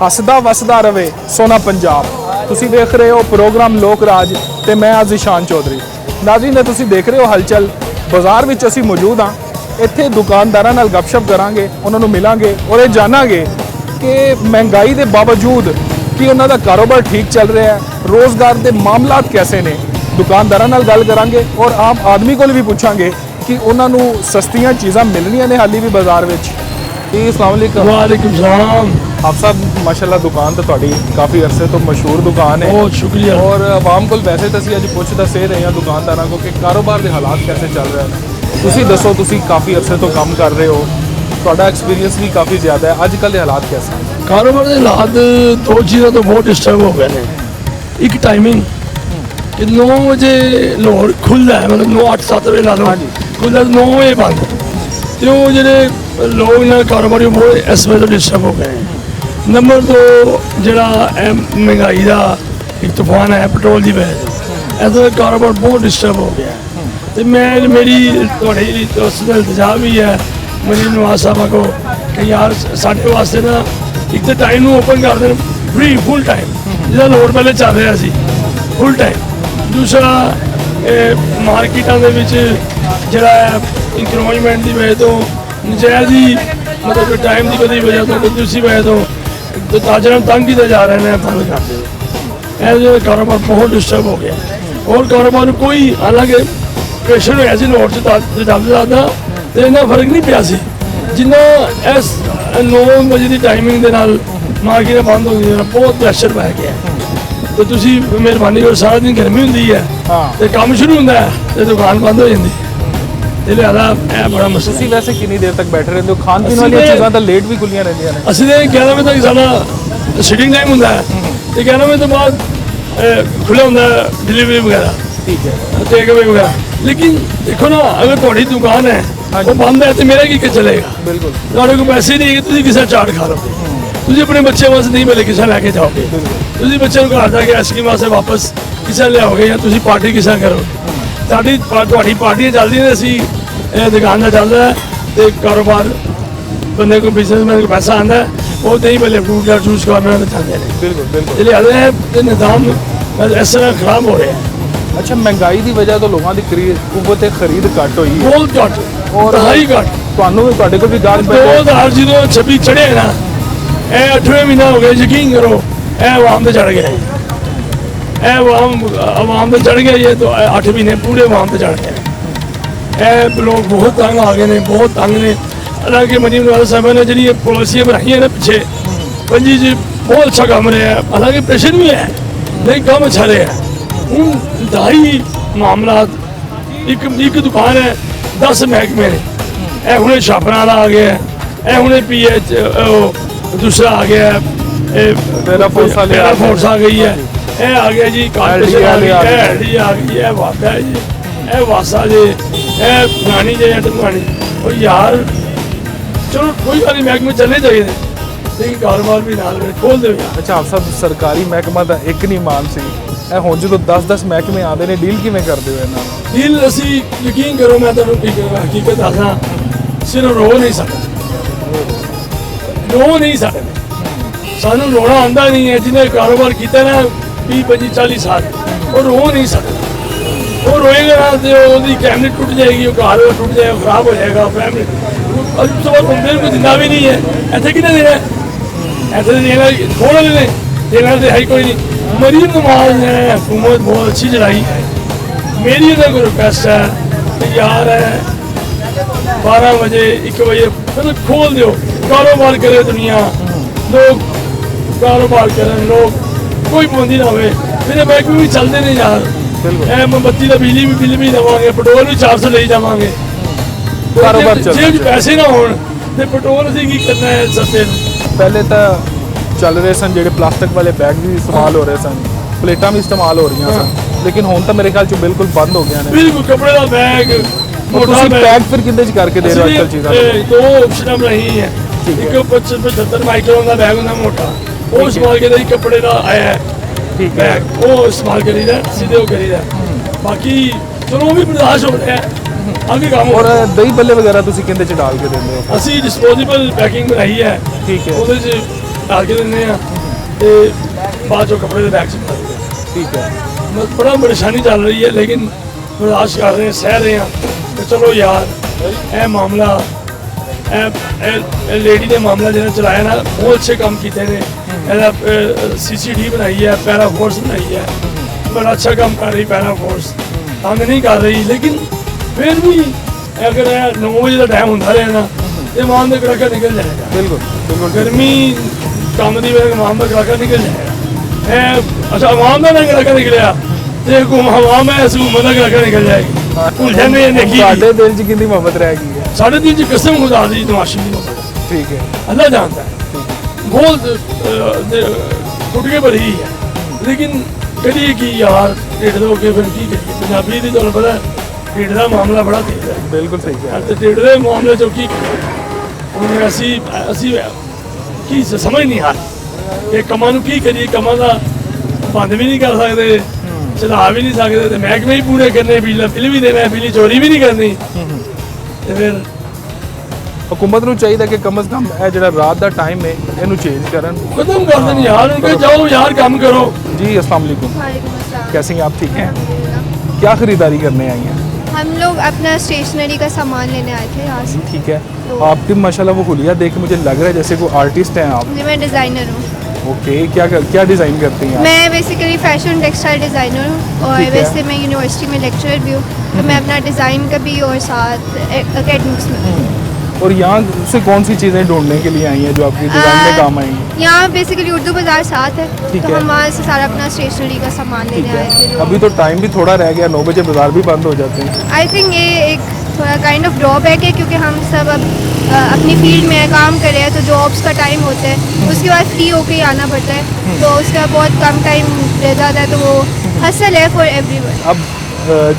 ਹੱਸਦਾ ਵਸਦਾ ਰਵੇ ਸੋਨਾ ਪੰਜਾਬ। ਤੁਸੀਂ ਦੇਖ ਰਹੇ ਹੋ ਪ੍ਰੋਗਰਾਮ ਲੋਕ ਰਾਜ ਤੇ ਮੈਂ ਆਜ਼ਿਸ਼ਾਨ ਚੌਧਰੀ। ਨਾਜ਼ਰੀਨ ਨੇ ਤੁਸੀਂ ਦੇਖ ਰਹੇ ਹੋ ਹਲਚਲ। ਬਾਜ਼ਾਰ ਵਿੱਚ ਅਸੀਂ ਮੌਜੂਦ ਹਾਂ। ਇੱਥੇ ਦੁਕਾਨਦਾਰਾਂ ਨਾਲ ਗੱਪਸ਼ਪ ਕਰਾਂਗੇ, ਉਹਨਾਂ ਨੂੰ ਮਿਲਾਂਗੇ ਔਰ ਇਹ ਜਾਣਾਂਗੇ ਕਿ ਮਹਿੰਗਾਈ ਦੇ ਬਾਵਜੂਦ ਕਿ ਉਹਨਾਂ ਦਾ ਕਾਰੋਬਾਰ ਠੀਕ ਚੱਲ ਰਿਹਾ ਹੈ, ਰੋਜ਼ਗਾਰ ਦੇ ਮਾਮਲਾਤ ਕੈਸੇ ਨੇ। ਦੁਕਾਨਦਾਰਾਂ ਨਾਲ ਗੱਲ ਕਰਾਂਗੇ ਔਰ ਆਮ ਆਦਮੀ ਕੋਲ ਵੀ ਪੁੱਛਾਂਗੇ ਕਿ ਉਹਨਾਂ ਨੂੰ ਸਸਤੀਆਂ ਚੀਜ਼ਾਂ ਮਿਲਣੀਆਂ ਨੇ ਹਾਲੀ ਵੀ ਬਾਜ਼ਾਰ ਵਿੱਚ। अस्सलाम वालेकुम। वालेकुम सलाम। आप साहब माशाल्लाह दुकान तो थोड़ी काफ़ी अरसे तो मशहूर दुकान है। बहुत शुक्रिया। और आवाम को वैसे तो अज पुछ दसे रहे हैं दुकानदारों को कि कारोबार के हालात कैसे चल रहे हैं। तुसी दसो, तुसी काफ़ी अरसे तो काम कर रहे हो, थोड़ा एक्सपीरियंस भी काफ़ी ज़्यादा है। अजकल के हालात कैसे हैं? कारोबार के हालात दो चीज़ें तो बहुत डिस्टर्ब हो गए हैं। एक टाइमिंग कि 9 बजे लाहौर खुलता है, मतलब 9-8-7 बजे ला लो खुलता, 9 बजे बंद। तो जो लोग ना कारोबारी बहुत इस वजह डिस्टर्ब हो गए हैं। नंबर 2 जरा महंगाई का एक तूफान है पेट्रोल की वजह से, ऐसा कारोबार बहुत डिस्टर्ब हो गया है। तो मैं मेरी थोड़ी इल्तजा भी है मेरी नवाज साहब को कि यार साढ़े वास्ते ना एक तो टाइम ओपन कर दें फ्री फुल टाइम, जिसका लोड पहले चल रहा सी फुल टाइम। दूसरा मार्केटा जरा इंक्रोचमेंट की वजह तो नजायज़ ही मतलब टाइम की बड़ी वजह तो दूसरी वजह तो ताजर तंग किए जा रहे हैं बंद करते हुए। ऐसे कारोबार बहुत डिस्टर्ब हो गया और कारोबार कोई हालांकि प्रेशर होया सी लोड से ज़्यादा तो इन्ना फर्क नहीं पिया सी जिन्ना इस 9 बजे की टाइमिंग के नाल मार्केट बंद हो गई, बहुत प्रेशर पै गया। तो तुसी मेहरबानी करो, सारा दिन गर्मी होंदी है तो काम शुरू होंदा है तो दुकान बंद हो जाती है। बड़ा मसला। तुसी वैसे कितनी देर तक बैठे रहते हो? खान पीन वाली चीज़ां तो लेट भी खुलियां रहंदियां ने। असं 11 बजे तक सारा सिटिंग टाइम होंदा है तो 11 बजे तो बाद खुला होंदा है डिलीवरी वगैरह, ठीक है, टेक अवे वगैरह। लेकिन देखो ना, अगर थोड़ी दुकान है वो बंद है तो मेरा की चलेगा? बिल्कुल। ਤੁਹਾਡੇ ਕੋਲ ਪੈਸੇ नहीं है तुम किसी चाट खा लोगे, तुम अपने बच्चे वास्ते नहीं मिले किसी लैके जाओगे, तुम बच्चे को घर जाके आइसक्रीम वास्ते वापस किसी लियाओगे या तुम पार्टी किसी करोगे। साड़ी पार्टियां चलती ने, असी दुकान का चल रहा है तो कारोबार बंदे को बिजनेसमैन को पैसा आता है वो नहीं पहले फ्रूट या जूस करना चाहते हैं। बिल्कुल बिल्कुल। इसलिए आते हैं निज़ाम इस तरह खराब हो रहे हैं। अच्छा, महंगाई की वजह तो लोगों की कुव्वत खरीद घट हुई है, बहुत घट और हाई घट। ਤੁਹਾਡੇ ਕੋਲ ਵੀ ਗਾਹਕ 2026 चढ़े ना, 8वें महीना हो गया, यकीन करो आवाम से चढ़ गया, आवाम से चढ़ गया ये तो 8 महीने पूरे आवाम से चढ़ गए। लोग बहुत तंग आ गए, बहुत तंग ने। हालांकि मरीम नवाज साहब ने जी पॉलिसियाँ बनाई है ना पिछे पंजी जी, बहुत अच्छा काम रहा है। हालांकि प्रेशर भी है लेकिन काम अच्छा रहा है। हूँ दाई मामला एक दुकान है 10 महकमे ने, यह हूँ छापरा आ गया, यह हूँ PH दूसरा आ गया, फोर्स आ गई है, यह आ गया जी कारपोरेशन आ गई, LD आ गई है, वादा है जी, यह वासा जी, यह पुरानी जी पुरानी। और यार चलो कोई गल नहीं, महकमे चलने चाहिए लेकिन कारोबार भी नाल खोल दो यार। अच्छा, आप सब सरकारी महकमा का एक नहीं मान सी, ਹੁਣ ਜਦੋਂ 10-10 ਮਹਿਕਮੇ ਆਉਂਦੇ ਨੇ ਡੀਲ ਕਿਵੇਂ ਕਰਦੇ ਹੋ ਇਹਨਾਂ ਨਾਲ? ਡੀਲ ਅਸੀਂ ਯਕੀਨ ਕਰੋ ਮੈਂ ਤੁਹਾਨੂੰ ਹਕੀਕਤ ਦੱਸਾਂ, ਸਿਰਫ ਰੋ ਨਹੀਂ ਸਕਦੇ, ਸਾਨੂੰ ਰੋਣਾ ਆਉਂਦਾ ਨਹੀਂ ਹੈ। ਜਿਹਨੇ ਕਾਰੋਬਾਰ ਕੀਤਾ ਨਾ 20-25-40 ਸਾਲ ਉਹ ਰੋ ਨਹੀਂ ਸਕਦਾ। ਉਹ ਰੋਏਗਾ ਨਾ ਤੇ ਉਹਦੀ ਫੈਮਿਲੀ ਟੁੱਟ ਜਾਏਗੀ, ਉਹ ਘਰ ਟੁੱਟ ਜਾਏਗਾ, ਖਰਾਬ ਹੋ ਜਾਏਗਾ ਫੈਮਿਲੀ। ਅੱਜ ਸਵੇਰ ਬੰਦੇ ਨੂੰ ਜਿੰਦਾ ਵੀ ਨਹੀਂ ਹੈ ਇੱਥੇ ਕਿਹਨੇ ਦੇਣਾ, ਇੱਥੇ ਦੇਣਾ ਥੋੜਾ ਨੇ ਦੇਣਾ ਤੇ ਹੈ ਕੋਈ नहीं। मरीम नवाज ने हुकूमत बहुत अच्छी चलाई, मेरी तो कोई रिक्वेस्ट है कि यार 12 बजे 1 बजे मतलब खोल दो, कारोबार करे दुनिया, लोग कारोबार करें, लोग कोई पाबंदी ना हो। मेरे महकमे भी चलते नहीं यार, मोमबत्ती का बिल भी देवांगे, पेट्रोल भी 400 ले जावांगे, जेब पैसे ना हो तो पेट्रोल असीं की करना है सस्ते। पहले तो ਚੱਲ ਰਹੇ ਸਨ ਜਿਹੜੇ ਪਲਾਸਟਿਕ ਵਾਲੇ ਬੈਗ ਵੀ ਇਸਤੇਮਾਲ ਹੋ ਰਹੇ ਸਨ, ਪਲੇਟਾਂ ਵੀ ਇਸਤੇਮਾਲ ਹੋ ਰਹੀਆਂ ਸਨ, ਲੇਕਿਨ ਹੁਣ ਤਾਂ ਮੇਰੇ ਖਿਆਲ 'ਚ ਬਿਲਕੁਲ ਬੰਦ ਹੋ ਗਿਆ ਨੇ। ਬਿਲਕੁਲ ਕੱਪੜੇ ਦਾ ਬੈਗ ਮੋਟਾ ਬੈਗ ਫਿਰ ਕਿੰਨੇ 'ਚ ਕਰਕੇ ਦੇ ਰਹੇ ਹੋ ਅੱਜਕੱਲ ਚੀਜ਼ਾਂ? ਦੋ ਆਪਸ਼ਨਾਂ ਬਣਾਈ ਹੈ, ਇੱਕ 75 ਮਾਈਕਰੋਨ ਦਾ ਬੈਗ ਹੁੰਦਾ ਮੋਟਾ, ਉਹ ਇਸਤੇਮਾਲ ਕਰਦੇ ਕੱਪੜੇ ਦਾ ਆਇਆ ਹੈ ਠੀਕ ਹੈ, ਉਹ ਇਸਤੇਮਾਲ ਕਰੀਦਾ, ਸਿੱਧੇ ਉਹ ਕਰੀਦਾ। ਬਾਕੀ ਚਲੋ ਉਹ ਵੀ ਬਰਦਾਸ਼ਤ ਹੋ ਰਿਹਾ आगे काम। और दही भल्ले वगैरह तुसी किंदे च डाल के देंदे हो? ਅਸੀਂ डिस्पोजेबल पैकिंग बनाई है, ठीक है, ਉਹਦੇ 'ਚ डाल के देने तो बाद चो कपड़े के बैग च पा दिंदे आ। ठीक है। मतलब बड़ा परेशानी चल रही है, लेकिन बर्दाश्त कर रहे हैं, सह रहे हैं कि चलो यार यह मामला लेडी ने मामला जिन्हें चलाया ना बहुत अच्छे काम किए ने। CCD बनाई है, पैरा फोर्स बनाई है, बड़ा अच्छा काम कर रही पैरा फोर्स, तंग नहीं कर रही। लेकिन फिर भी अगर 9 बजे का टाइम होता रहे ना तो माम का कड़ाका निकल जाएगा। बिल्कुल बिल्कुल। गर्मी कम की वजह माम का कड़ाका निकल जाएगा। अच्छा आवाम का कड़ाका निकलिया तो आवाम है हुकूमत का कड़ाका निकल जाएगी। भूल जाने देखी साढ़े दिल च कितनी मोहब्बत रहेगी। 3.5 कसम खुदा दी तमाशी की मोहब्बत ठीक है। अल्लाह जानता है, बहुत टुट के भरी है। लेकिन करिए कि यार ढिड दो के फिर की करिए, पंजाबी की तुहानू पता ढिड का मामला बड़ा तेज है। बिल्कुल सही है। तो ढिड के मामले चो की असी की समझ नहीं आ रही कि कमां नू की करिए। कमां का बंद भी नहीं कर सकते, चला भी नहीं सकते, तो महकमे ही पूरे करने, बिल भी देना, बिजली चोरी भी नहीं करनी। तो फिर हुकूमत ਨੂੰ ਚਾਹੀਦਾ ਕਿ ਕਮ ਸੇ ਕਮ ਇਹ ਜਿਹੜਾ ਰਾਤ ਦਾ ਟਾਈਮ ਹੈ ਇਹਨੂੰ ਚੇਂਜ ਕਰਨ। खत्म कर दें यार, उनके जाओ यार काम करो। जी अस्सलाम वालेकुम, वालेकुम अस्सलाम। कैसे हैं आप? ठीक हैं? अल्हम्दुलिल्लाह। क्या खरीदारी करने आई हैं? हम लोग अपना स्टेशनरी का सामान लेने आए थे यहाँ से। ठीक है। आपकी माशाल्लाह वो हुलिया देख के मुझे लग रहा है जैसे कोई आर्टिस्ट हैं आप। जी मैं डिज़ाइनर हूँ। ओके, क्या डिज़ाइन करती हैं आप? मैं बेसिकली फैशन टेक्सटाइल डिज़ाइनर हूँ और ठीक है। वैसे मैं यूनिवर्सिटी में लेक्चरर भी हूँ, तो मैं अपना डिज़ाइन का भी और साथ एकेडमिक्स में भी। और यहाँ से कौन सी चीज़ें ढूंढने के लिए आई हैं जो आपकी डिज़ाइन में काम आई हैं? यहाँ बेसिकली उर्दू बाज़ार साथ है, ठीक तो है। हम वहाँ से सारा अपना स्टेशनरी का सामान ठीक लेने आए थे। है। अभी तो टाइम भी थोड़ा रह गया, 9 बजे बाजार भी बंद हो जाते हैं। आई थिंक ये एक थोड़ा काइंड ऑफ ड्रॉबैक है, क्योंकि हम सब अब अपनी फील्ड में काम कर रहे हैं, तो जॉब्स का टाइम होता है, उसके बाद फ्री होके ही आना पड़ता है, तो उसका बहुत कम टाइम रह जाता है, तो वो हसल है फॉर एवरीवन। अब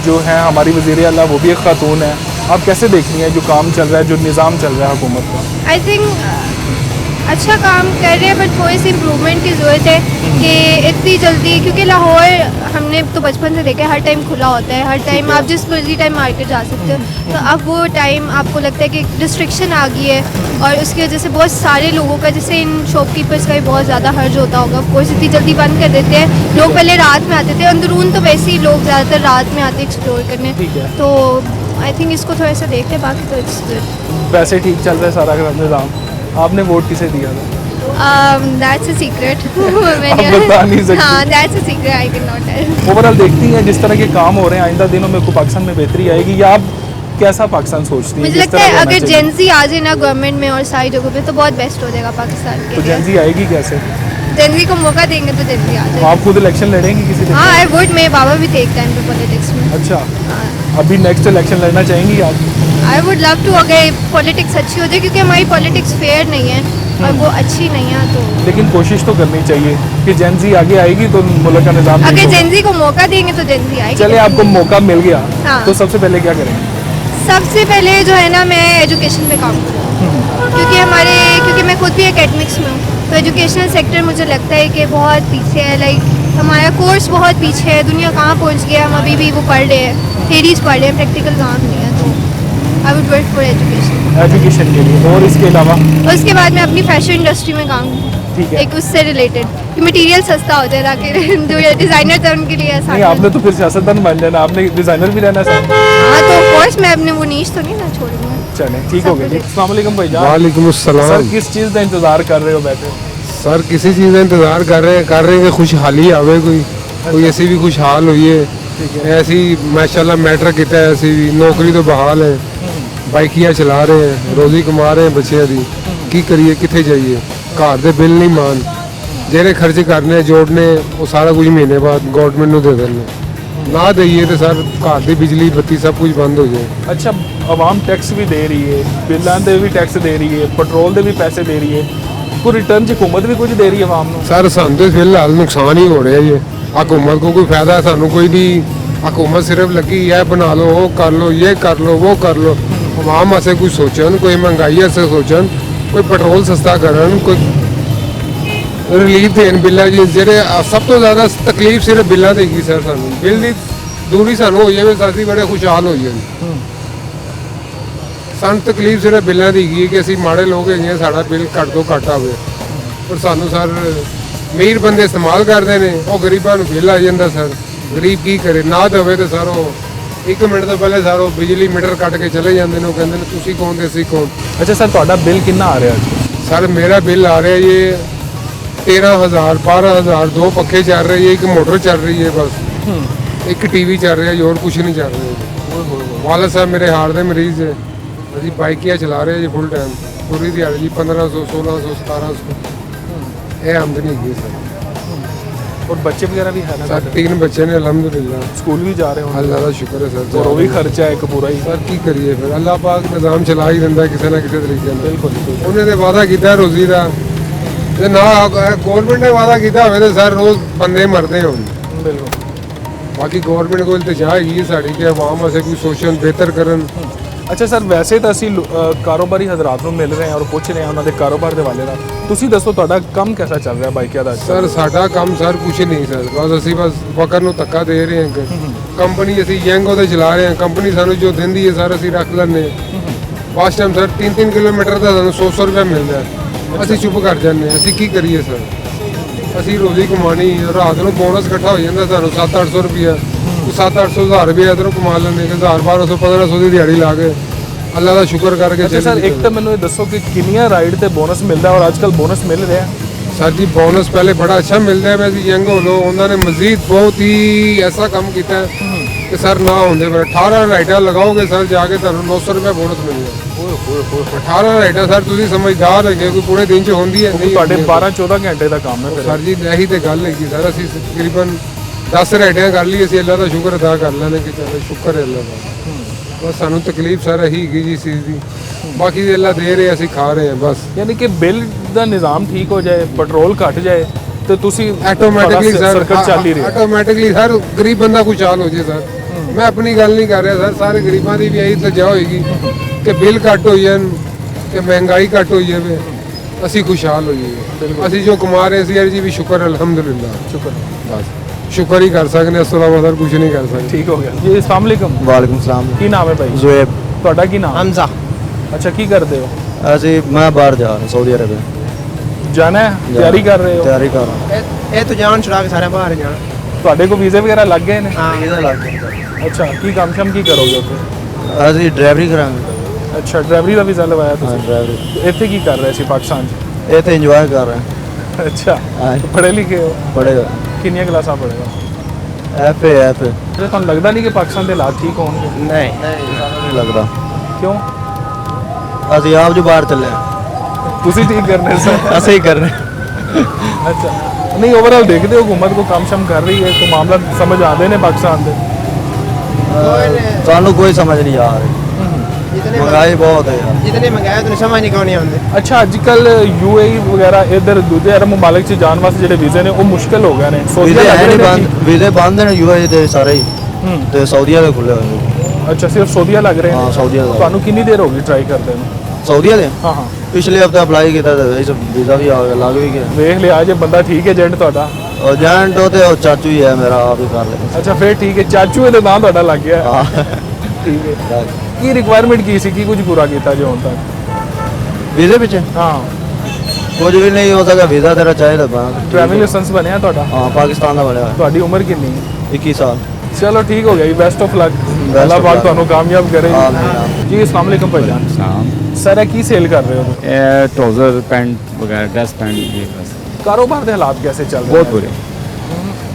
जो है हमारी वज़ीर आला वो भी एक खातून है, आप कैसे देख रही हैं जो काम चल रहा है, जो निज़ाम चल रहा है हुकूमत का? आई थिंक अच्छा काम कर रहे हैं, बट थोड़ी सी इम्प्रूवमेंट की ज़रूरत है कि इतनी जल्दी, क्योंकि लाहौर हमने तो बचपन से देखा है हर टाइम खुला होता है, हर टाइम आप जिस मर्जी टाइम मार्केट जा सकते हो, तो अब वो टाइम आपको लगता है कि रिस्ट्रिक्शन आ गई है, और उसकी वजह से बहुत सारे लोगों का, जैसे इन शॉपकीपर्स का भी बहुत ज़्यादा हर्ज होता होगा। ऑफकोर्स इतनी जल्दी बंद कर देते हैं, लोग पहले रात में आते थे, अंदरून तो वैसे ही लोग ज़्यादातर रात में आते एक्सप्लोर करने, ठीक है। तो आई थिंक इसको थोड़ा सा देखते हैं, बाकी तो इट्स गुड। वैसे ठीक चल रहा है सारा निज़ाम। आपने वोट किसे दिया था? That's a secret. आप बता नहीं सकती। हाँ, that's a secret. I cannot tell. Overall देखती हैं जिस तरह के काम हो रहे हैं, आइंदा दिनों में को पाकिस्तान में बेहतरी आएगी, या आप कैसा पाकिस्तान सोचती हैं? मुझे जिस लगता तरह है होना अगर चाहिए। जेंजी आ जाए ना गवर्नमेंट में और सारी जगहों पे, तो बहुत बेस्ट हो जाएगा पाकिस्तान तो के लिए। जेंजी आएगी कैसे? जेंजी को मौका देंगे तो जेंजी आ जाएगी। आप खुद इलेक्शन लड़ेंगी किसी दिन? हाँ, आई वुड। मेरे बाबा भी थे एक टाइम पे पॉलिटिक्स में। अच्छा, हाँ, अभी नेक्स्ट इलेक्शन लड़ना चाहेंगी आप? आई वुड लव टू, अगर पॉलिटिक्स अच्छी हो जाए, क्योंकि हमारी पॉलिटिक्स फेयर नहीं है और वो अच्छी नहीं है, तो लेकिन कोशिश तो करनी चाहिए कि जेंजी आगे आएगी तो मुल्क का निज़ाम ठीक अगर होगा। जेंजी को मौका देंगे तो जेंजी आएगी। चले आपको मौका मिल गया, हाँ। तो सबसे पहले क्या करेंगे? सबसे पहले जो है ना, मैं एजुकेशन पे काम करूँ, क्योंकि मैं खुद भी एकेडमिक्स में हूँ, तो एजुकेशनल सेक्टर मुझे लगता है कि बहुत पीछे है। लाइक हमारा कोर्स बहुत पीछे है, दुनिया कहाँ पहुँच गया, हम अभी भी वो पढ़ रहे हैं, थेरीज पढ़ रहे हैं, प्रैक्टिकल काम नहीं है, तो I would work for education के लिए। और इसके अलावा? उसके बाद मैं अपनी फैशन इंडस्ट्री में काम करूँ, ठीक है। एक उससे रिलेटेड कि मटेरियल सस्ता हो जाए, ताकि जो डिज़ाइनर थे उनके लिए आसान नहीं, हो आपने तो फिर सियासतदान बन जाना, आपने डिज़ाइनर भी रहना चाहिए। जाए। हाँ, तो ऑफकोर्स मैं अपने वो नीश तो नहीं ना छोड़ूंगा। चलें, ठीक हो गया जी। अस्सलाम वालेकुम भाईजान। वालेकुम सर, अस्सलाम। किस चीज़ का इंतज़ार कर रहे हो बैठे? सर किसी चीज़ का इंतज़ार कर रहे हैं कि खुशहाली आवे, कोई ऐसी भी खुशहाल हुई है, ऐसी माशाल्लाह मैटर किता है, ऐसी भी नौकरी तो बहाल है, बाइकियाँ चला रहे हैं, रोज़ी कमा रहे हैं बच्चे दी, की करिए किथे जाइए, घर दे बिल नहीं मान, जेरे खर्चे करने जोड़ने वो सारा कुछ महीने बाद गवर्नमेंट को दे देने, ना दईए तो सर घर की बिजली बत्ती सब कुछ बंद हो जाए। अच्छा, आवाम टैक्स भी दे रही है, बिलों के भी टैक्स दे रही है, पेट्रोल के भी पैसे दे रही है, कोई रिटर्न च हुकूमत भी कुछ दे रही है आवाम को? सर सानू तो फिलहाल नुकसान ही हो रहा है ये, हुकूमत को कोई फायदा सानू कोई नहीं, हुकूमत सिर्फ लगी है बना लो, वो कर लो, ये कर लो, वो कर लो, आवाम वास्ते कुछ सोचन, कोई महंगाई वास्ते सोचन, कोई पेट्रोल सस्ता करन, कोई रिलीफ देन बिल्लां जी, जेह्ड़े सब तो ज़्यादा तकलीफ सिर्फ बिल्लां दी ही सर सानू, बिल दी दूरी सानू हो जाए असीं बड़े खुशहाल हो जाए। ਸਾਨੂੰ ਤਕਲੀਫ ਸਿਰਫ ਬਿੱਲਾਂ ਦੀ ਹੈਗੀ ਕਿ ਅਸੀਂ ਮਾੜੇ ਲੋਕ ਹੈਗੇ ਹਾਂ, ਸਾਡਾ ਬਿੱਲ ਘੱਟ ਤੋਂ ਘੱਟ ਆਵੇ। ਪਰ ਸਾਨੂੰ ਸਰ ਅਮੀਰ ਬੰਦੇ ਇਸਤੇਮਾਲ ਕਰਦੇ ਨੇ, ਉਹ ਗਰੀਬਾਂ ਨੂੰ ਬਿੱਲ ਆ ਜਾਂਦਾ ਸਰ। ਗਰੀਬ ਕੀ ਕਰੇ, ਨਾ ਦੇਵੇ ਤੇ ਸਰ ਉਹ 1 ਮਿੰਟ ਤੋਂ ਪਹਿਲੇ ਸਰ ਉਹ ਬਿਜਲੀ ਮੀਟਰ ਕੱਟ ਕੇ ਚਲੇ ਜਾਂਦੇ ਨੇ। ਉਹ ਕਹਿੰਦੇ ਨੇ ਤੁਸੀਂ ਕੌਣ ਤੇ ਅਸੀਂ ਕੌਣ। ਅੱਛਾ ਸਰ, ਤੁਹਾਡਾ ਬਿੱਲ ਕਿੰਨਾ ਆ ਰਿਹਾ ਅੱਜ? ਸਰ ਮੇਰਾ ਬਿੱਲ ਆ ਰਿਹਾ ਜੀ 13,000 12,000। 2 ਪੱਖੇ ਚੱਲ ਰਹੇ ਜੀ, 1 ਮੋਟਰ ਚੱਲ ਰਹੀ ਹੈ ਬਸ, 1 ਟੀਵੀ ਚੱਲ ਰਿਹਾ ਜੀ, ਹੋਰ ਕੁਝ ਨਹੀਂ ਚੱਲ ਰਿਹਾ। ਵਾਲਦ ਸਾਹਿਬ ਮੇਰੇ ਹਾਰਟ ਦੇ ਮਰੀਜ਼ ਹੈ, ਅਸੀਂ ਬਾਈਕੀਆਂ ਚਲਾ ਰਹੇ ਜੀ ਫੁੱਲ ਟਾਈਮ, ਪੂਰੀ ਦਿਹਾੜੀ ਜੀ 1500 1600 1700 ਇਹ ਆਮਦਨੀ ਹੈਗੀ ਸਰ। ਔਰ ਬੱਚੇ ਵਗੈਰਾ ਵੀ ਹੈ ਨਾ ਸਰ ਤੁਹਾਡੇ? 3 ਬੱਚੇ ਨੇ ਅਲਹਮਦੁਲਿਲਾ, ਸਕੂਲ ਵੀ ਜਾ ਰਹੇ ਹੋ? ਅੱਲਾ ਦਾ ਸ਼ੁਕਰ ਹੈ ਸਰ। ਔਰ ਉਹ ਵੀ ਖਰਚਾ ਹੈ ਇੱਕ ਪੂਰਾ ਹੀ। ਸਰ ਕੀ ਕਰੀਏ ਫਿਰ, ਅੱਲਾ ਪਾਕ ਨਿਜ਼ਾਮ ਚਲਾ ਹੀ ਦਿੰਦਾ ਕਿਸੇ ਨਾ ਕਿਸੇ ਤਰੀਕੇ ਨਾਲ। ਬਿਲਕੁਲ ਉਹਨੇ ਤੇ ਵਾਅਦਾ ਕੀਤਾ ਰੋਜ਼ੀ ਦਾ, ਤੇ ਨਾ ਗੌਰਮੈਂਟ ਨੇ ਵਾਅਦਾ ਕੀਤਾ ਹੋਵੇ ਤੇ ਸਰ ਰੋਜ਼ ਬੰਦੇ ਮਰਦੇ ਹੋਣ। ਬਿਲਕੁਲ। ਬਾਕੀ ਗੌਰਮੈਂਟ ਕੋਲ ਇਲਤਜਾ ਹੈਗੀ ਹੈ ਸਾਡੀ ਕਿ ਆਵਾਮ ਵਾਸਤੇ ਕੋਈ ਸੋਚਣ, ਬਿਹਤਰ ਕਰਨ। ਅੱਛਾ ਸਰ, ਵੈਸੇ ਤਾਂ ਅਸੀਂ ਕਾਰੋਬਾਰੀ ਹਜ਼ਰਾਤ ਨੂੰ ਮਿਲ ਰਹੇ ਹਾਂ ਔਰ ਪੁੱਛ ਰਹੇ ਹਾਂ ਉਹਨਾਂ ਦੇ ਕਾਰੋਬਾਰ ਦੇ ਵਾਲੇ ਦਾ। ਤੁਸੀਂ ਦੱਸੋ ਤੁਹਾਡਾ ਕੰਮ ਕਿਹਦਾ ਚੱਲ ਰਿਹਾ ਬਾਈਕਿਆਂ ਦਾ? ਸਰ ਸਾਡਾ ਕੰਮ ਸਰ ਕੁਛ ਨਹੀਂ ਸਰ, ਬਸ ਅਸੀਂ ਵਕਰ ਨੂੰ ਧੱਕਾ ਦੇ ਰਹੇ ਹਾਂ। ਕੰਪਨੀ ਅਸੀਂ ਯੰਗ ਉਹਦੇ ਚਲਾ ਰਹੇ ਹਾਂ, ਕੰਪਨੀ ਸਾਨੂੰ ਜੋ ਦਿੰਦੀ ਹੈ ਸਰ ਅਸੀਂ ਰੱਖ ਲੈਂਦੇ ਹਾਂ। ਫਾਸਟ ਟਾਈਮ ਸਰ 3-3 ਕਿਲੋਮੀਟਰ ਦਾ ਸਾਨੂੰ 100 ਰੁਪਏ ਮਿਲਦਾ, ਅਸੀਂ ਚੁੱਪ ਕਰ ਜਾਂਦੇ ਹਾਂ। ਅਸੀਂ ਕੀ ਕਰੀਏ ਸਰ, ਅਸੀਂ ਰੋਜ਼ੀ ਕਮਾਣੀ, ਰਾਤ ਨੂੰ ਬੋਨਸ ਇਕੱਠਾ ਹੋ ਜਾਂਦਾ ਸਾਨੂੰ 700-800 ਰੁਪਇਆ, 700-800 ਹਜ਼ਾਰ ਰੁਪਇਆ ਇੱਧਰੋਂ ਕਮਾ ਲੈਂਦੇ, 1000-1200-1500 ਦੀ ਦਿਹਾੜੀ ਲਾ ਕੇ ਅੱਲਾ ਦਾ ਸ਼ੁਕਰ ਕਰਕੇ। ਅੱਛਾ ਸਰ, ਇੱਕ ਤਾਂ ਮੈਨੂੰ ਇਹ ਦੱਸੋ ਕਿ ਕਿੰਨੀਆਂ ਰਾਈਡ ਤੇ ਬੋਨਸ ਮਿਲਦਾ ਔਰ ਅੱਜਕੱਲ ਬੋਨਸ ਮਿਲ ਰਿਹਾ? ਸਰ ਜੀ ਬੋਨਸ ਪਹਿਲੇ ਬੜਾ ਅੱਛਾ ਮਿਲਦਾ ਹੈ, ਵੈਸੇ ਯੰਗ ਹੋ ਲੋ ਉਹਨਾਂ ਨੇ ਮਜ਼ੀਦ ਬਹੁਤ ਹੀ ਐਸਾ ਕੰਮ ਕੀਤਾ ਹੈ ਕਿ ਸਰ ਨਾ ਹੁੰਦੇ ਪਰ 18 ਰਾਈਡਾਂ ਲਗਾਓਗੇ ਸਰ ਜਾ ਕੇ ਤੁਹਾਨੂੰ 900 ਰੁਪਏ ਬੋਨਸ ਮਿਲੇਗਾ। 18 ਰਾਈਡਾਂ ਸਰ ਤੁਸੀਂ ਸਮਝਦਾਰ ਹੈਗੇ, ਕੋਈ ਪੂਰੇ ਦਿਨ 'ਚ ਹੁੰਦੀ ਹੈ ਨਹੀਂ? ਤੁਹਾਡੇ 12-14 ਘੰਟੇ ਦਾ ਕੰਮ ਹੈ ਫਿਰ। ਸਰ ਜੀ ਇਹੀ ਤੇ ਗੱਲ ਹੈਗੀ ਸਰ, ਅਸੀਂ ਤਕਰੀਬਨ 10 ਰਾਈਡਾਂ ਕਰ ਲਈ, ਅਸੀਂ ਅੱਲਾ ਦਾ ਸ਼ੁਕਰ ਅਦਾ ਕਰ ਲੈਣੇ ਕਿ ਚਲੋ ਸ਼ੁਕਰ ਹੈ ਅੱਲਾ ਦਾ। ਬਸ ਸਾਨੂੰ ਤਕਲੀਫ ਸਰ ਇਹੀ ਹੈਗੀ ਜੀ ਇਸ ਚੀਜ਼ ਦੀ, ਬਾਕੀ ਦੀ ਅੱਲਾ ਦੇ ਰਹੇ ਅਸੀਂ ਖਾ ਰਹੇ ਹਾਂ ਬਸ। ਯਾਨੀ ਕਿ ਬਿੱਲ ਦਾ ਨਿਜ਼ਾਮ ਠੀਕ ਹੋ ਜਾਏ, ਪੈਟਰੋਲ ਘਟ ਜਾਏ ਤੇ ਤੁਸੀਂ ਆਟੋਮੈਟਿਕਲੀ ਸਰ ਸਰਕਟ ਚੱਲ ਹੀ ਰਿਹਾ। ਆਟੋਮੈਟਿਕਲੀ ਸਰ ਗਰੀਬ ਬੰਦਾ ਕੋਈ ਚਾਲ ਹੋ ਜੇ ਸਰ। ਮੈਂ ਆਪਣੀ ਗੱਲ ਨਹੀਂ ਕਰ ਰਿਹਾ ਸਰ, ਸਾਰੇ ਗਰੀਬਾਂ ਦੀ ਵੀ ਇਹੀ ਇਲਤਜਾ ਹੋਏਗੀ ਕਿ ਬਿੱਲ ਘੱਟ ਹੋ ਜਾਣ, ਕਿ ਮਹਿੰਗਾਈ ਘੱਟ ਹੋ ਜਾਵੇ, ਅਸੀਂ ਖੁਸ਼ਹਾਲ ਹੋਈਏ। ਅਸੀਂ ਜੋ ਕਮਾ ਰਹੇ ਸੀ ਯਾਰ ਜੀ ਵੀ ਸ਼ੁਕਰ ਅਲਹਮਦੁਲਿਲਾ, ਸ਼ੁਕਰ। ਬਸ ਸ਼ੁਕਰ ਹੀ ਕਰ ਸਕਦੇ, ਇਸ ਤੋਂ ਇਲਾਵਾ ਸਰ ਕੁਝ ਨਹੀਂ ਕਰ ਸਕਦੇ। ਠੀਕ ਹੋ ਗਿਆ ਜੀ। अस्सलाम वालेकुम। वालेकुम सलाम। ਕੀ ਨਾਮ ਹੈ ਭਾਈ? ਜ਼ੁएब। ਤੁਹਾਡਾ ਕੀ ਨਾਮ? हमजा। ਅੱਛਾ, ਕੀ ਕਰਦੇ ਹੋ? ਅਸੀਂ मैं बाहर जा रहा हूँ सऊदी अरब। ਜਾਣਾ ਹੈ? ਤਿਆਰੀ ਕਰ ਰਹੇ ਹੋ? तैयारी कर रहा हूँ। ਇਹ ਤਾਂ ਜਾਣ ਛੁਡਾ ਕੇ ਸਾਰੇ ਬਾਹਰ ਜਾਣ। ਤੁਹਾਡੇ ਕੋਲ ਵੀਜ਼ੇ ਵਗੈਰਾ ਲੱਗ ਗਏ ਨੇ? ਹਾਂ वीज़ा लग गया। ਅੱਛਾ, ਕੀ ਕੰਮ ਸ਼ਮ ਕੀ ਕਰੋਗੇ ਉੱਥੇ? ਅਸੀਂ ਡਰਾਈਵਰੀ ਕਰਾਂਗੇ। ਅੱਛਾ, ਡਰਾਈਵਰੀ ਦਾ ਵੀਜ਼ਾ ਲਵਾਇਆ ਹਾਂ ਤੁਸੀਂ? ਡਰਾਈਵਰੀ। ਇੱਥੇ ਕੀ ਕਰ ਰਹੇ ਸੀ ਪਾਕਿਸਤਾਨ 'ਚ? ਇਹ ਤੇ ਇੰਜੋਏ ਕਰ ਰਹੇ ਹਾਂ। ਅੱਛਾ, ਹਾਂ ਪੜ੍ਹੇ ਲਿਖੇ ਹੋ? ਪੜੇਗਾ। ਕਿੰਨੀਆਂ ਕਲਾਸਾਂ ਪੜ੍ਹੇ ਹੋ? F A. ਤੇ ਤੁਹਾਨੂੰ ਲੱਗਦਾ ਨਹੀਂ ਕਿ ਪਾਕਿਸਤਾਨ ਦੇ ਹਾਲਾਤ ਠੀਕ ਹੋਣਗੇ? ਨਹੀਂ ਸਾਨੂੰ ਨਹੀਂ ਲੱਗਦਾ। ਕਿਉਂ? ਅਸੀਂ ਆਪ ਜੋ ਬਾਹਰ ਚੱਲੇ ਹਾਂ। ਤੁਸੀਂ ਠੀਕ ਕਰਨੇ ਸਰ? ਅਸੀਂ ਹੀ ਕਰਨੇ। ਅੱਛਾ, ਨਹੀਂ ਓਵਰਆਲ ਦੇਖਦੇ ਹੋ हुकूमत को काम शम कर रही है तो मामला समझ आते ने पाकिस्तान ਦੇ? ਸਾਨੂੰ ਕੋਈ ਸਮਝ ਨਹੀਂ ਆ ਰਹੀ। ਜਿਤਨੇ ਮਹਿੰਗਾਈ ਬਹੁਤ ਹੈ ਯਾਰ। ਜਿਤਨੇ ਮੰਗਾਇਆ ਤੁਹਾਨੂੰ ਸਮਝ ਨਹੀਂ ਕਿਉਂ ਆਉਂਦੇ। ਅੱਛਾ, ਅੱਜ ਕੱਲ UAE ਵਗੈਰਾ ਇਧਰ ਦੂਜੇ ਅਰਬ ਮਮਾਲਿਕ 'ਚ ਜਾਣ ਵਾਸਤੇ ਜਿਹੜੇ ਵੀਜ਼ੇ ਨੇ ਉਹ ਮੁਸ਼ਕਲ ਹੋ ਗਏ ਨੇ। ਸੋਚਿਆ ਵੀਜ਼ੇ ਲੱਗ ਹੈ ਰਹੇ ਨਹੀਂ ਨੇ ਬੰਦ, ਵੀਜ਼ੇ ਬੰਦ ਨੇ ਯੂਏ ਦੇ ਸਾਰੇ ਹੀ ਹੂੰ। ਤੇ ਸਾਊਦੀਆ ਦੇ ਖੁੱਲੇ ਹੋਏ ਨੇ। ਅੱਛਾ, ਸਿਰਫ ਸੌਦੀਆ ਲੱਗ ਰਹੇ ਹਾਂ ਨੇ? ਸਾਊਦੀਆ ਦਾ। ਤੁਹਾਨੂੰ ਕਿੰਨੀ ਦੇਰ ਹੋ ਗਈ ਟਰਾਈ ਕਰਦੇ ਨੂੰ? ਸਾਊਦੀਆ ਦੇ ਹਾਂ ਹਾਂ, ਪਿਛਲੇ ਹਫਤੇ ਅਪਲਾਈ ਕੀਤਾ ਤੇ ਇਸ ਵੀਜ਼ਾ ਵੀ ਆ ਗਿਆ, ਲੱਗ ਵੀ ਗਿਆ। ਵੇਖ ਲਿਆ ਜੇ ਬੰਦਾ ਠੀਕ ਹੈ ਏਜੰਟ ਤੁਹਾਡਾ? ਏਜੰਟ ਉਹ ਤੇ ਉਹ ਚਾਚੂ ਹੀ ਹੈ ਮੇਰਾ, ਆਪ ਹੀ ਕਰ ਲੈ। ਅੱਛਾ, ਫਿਰ ਠੀਕ ਹੈ, ਚਾਚੂ ਇਹਦੇ ਨਾਂ ਤੁਹਾਡਾ ਲੱਗ ਗਿਆ। ਹਾਂ ਠੀਕ ਹੈ। ਕੀ ਰਿਕੁਆਇਰਮੈਂਟ ਕੀ ਸੀ, ਕੀ ਕੁਝ ਪੂਰਾ ਕੀਤਾ ਜੇ ਹੁਣ ਤੱਕ? ਵੀਜ਼ੇ ਪਿੱਛੇ ਹਾਂ, ਕੁਝ ਵੀ ਨਹੀਂ ਹੋ ਸਕਦਾ, ਵੀਜ਼ਾ ਤੇਰਾ ਚਾਹੀਦਾ ਬਣਾ। ਟਰੈਵਲਿੰਗ ਲਾਇਸੈਂਸ ਬਣਿਆ ਤੁਹਾਡਾ? ਹਾਂ ਪਾਕਿਸਤਾਨ ਦਾ ਬਣਿਆ ਹੋਇਆ। ਤੁਹਾਡੀ ਉਮਰ ਕਿੰਨੀ ਹੈ? 21 ਸਾਲ। ਚਲੋ ਠੀਕ ਹੋ ਗਿਆ ਜੀ, ਬੈਸਟ ਆਫ ਲੱਕ। of ਅੱਲਾਹ ਪਾਕ luck। ਤੁਹਾਨੂੰ ਕਾਮਯਾਬ ਕਰੇ ਆਮੀਨ। ਜੀ। अस्सलाम वालेकुम भाईजान। सर की सेल कर रहे हो? ट्राउज़र पैंट वगैरह ड्रेस पैंट ये बस कारोबार के हालात कैसे चल रहे बहुत हैं? बुरे,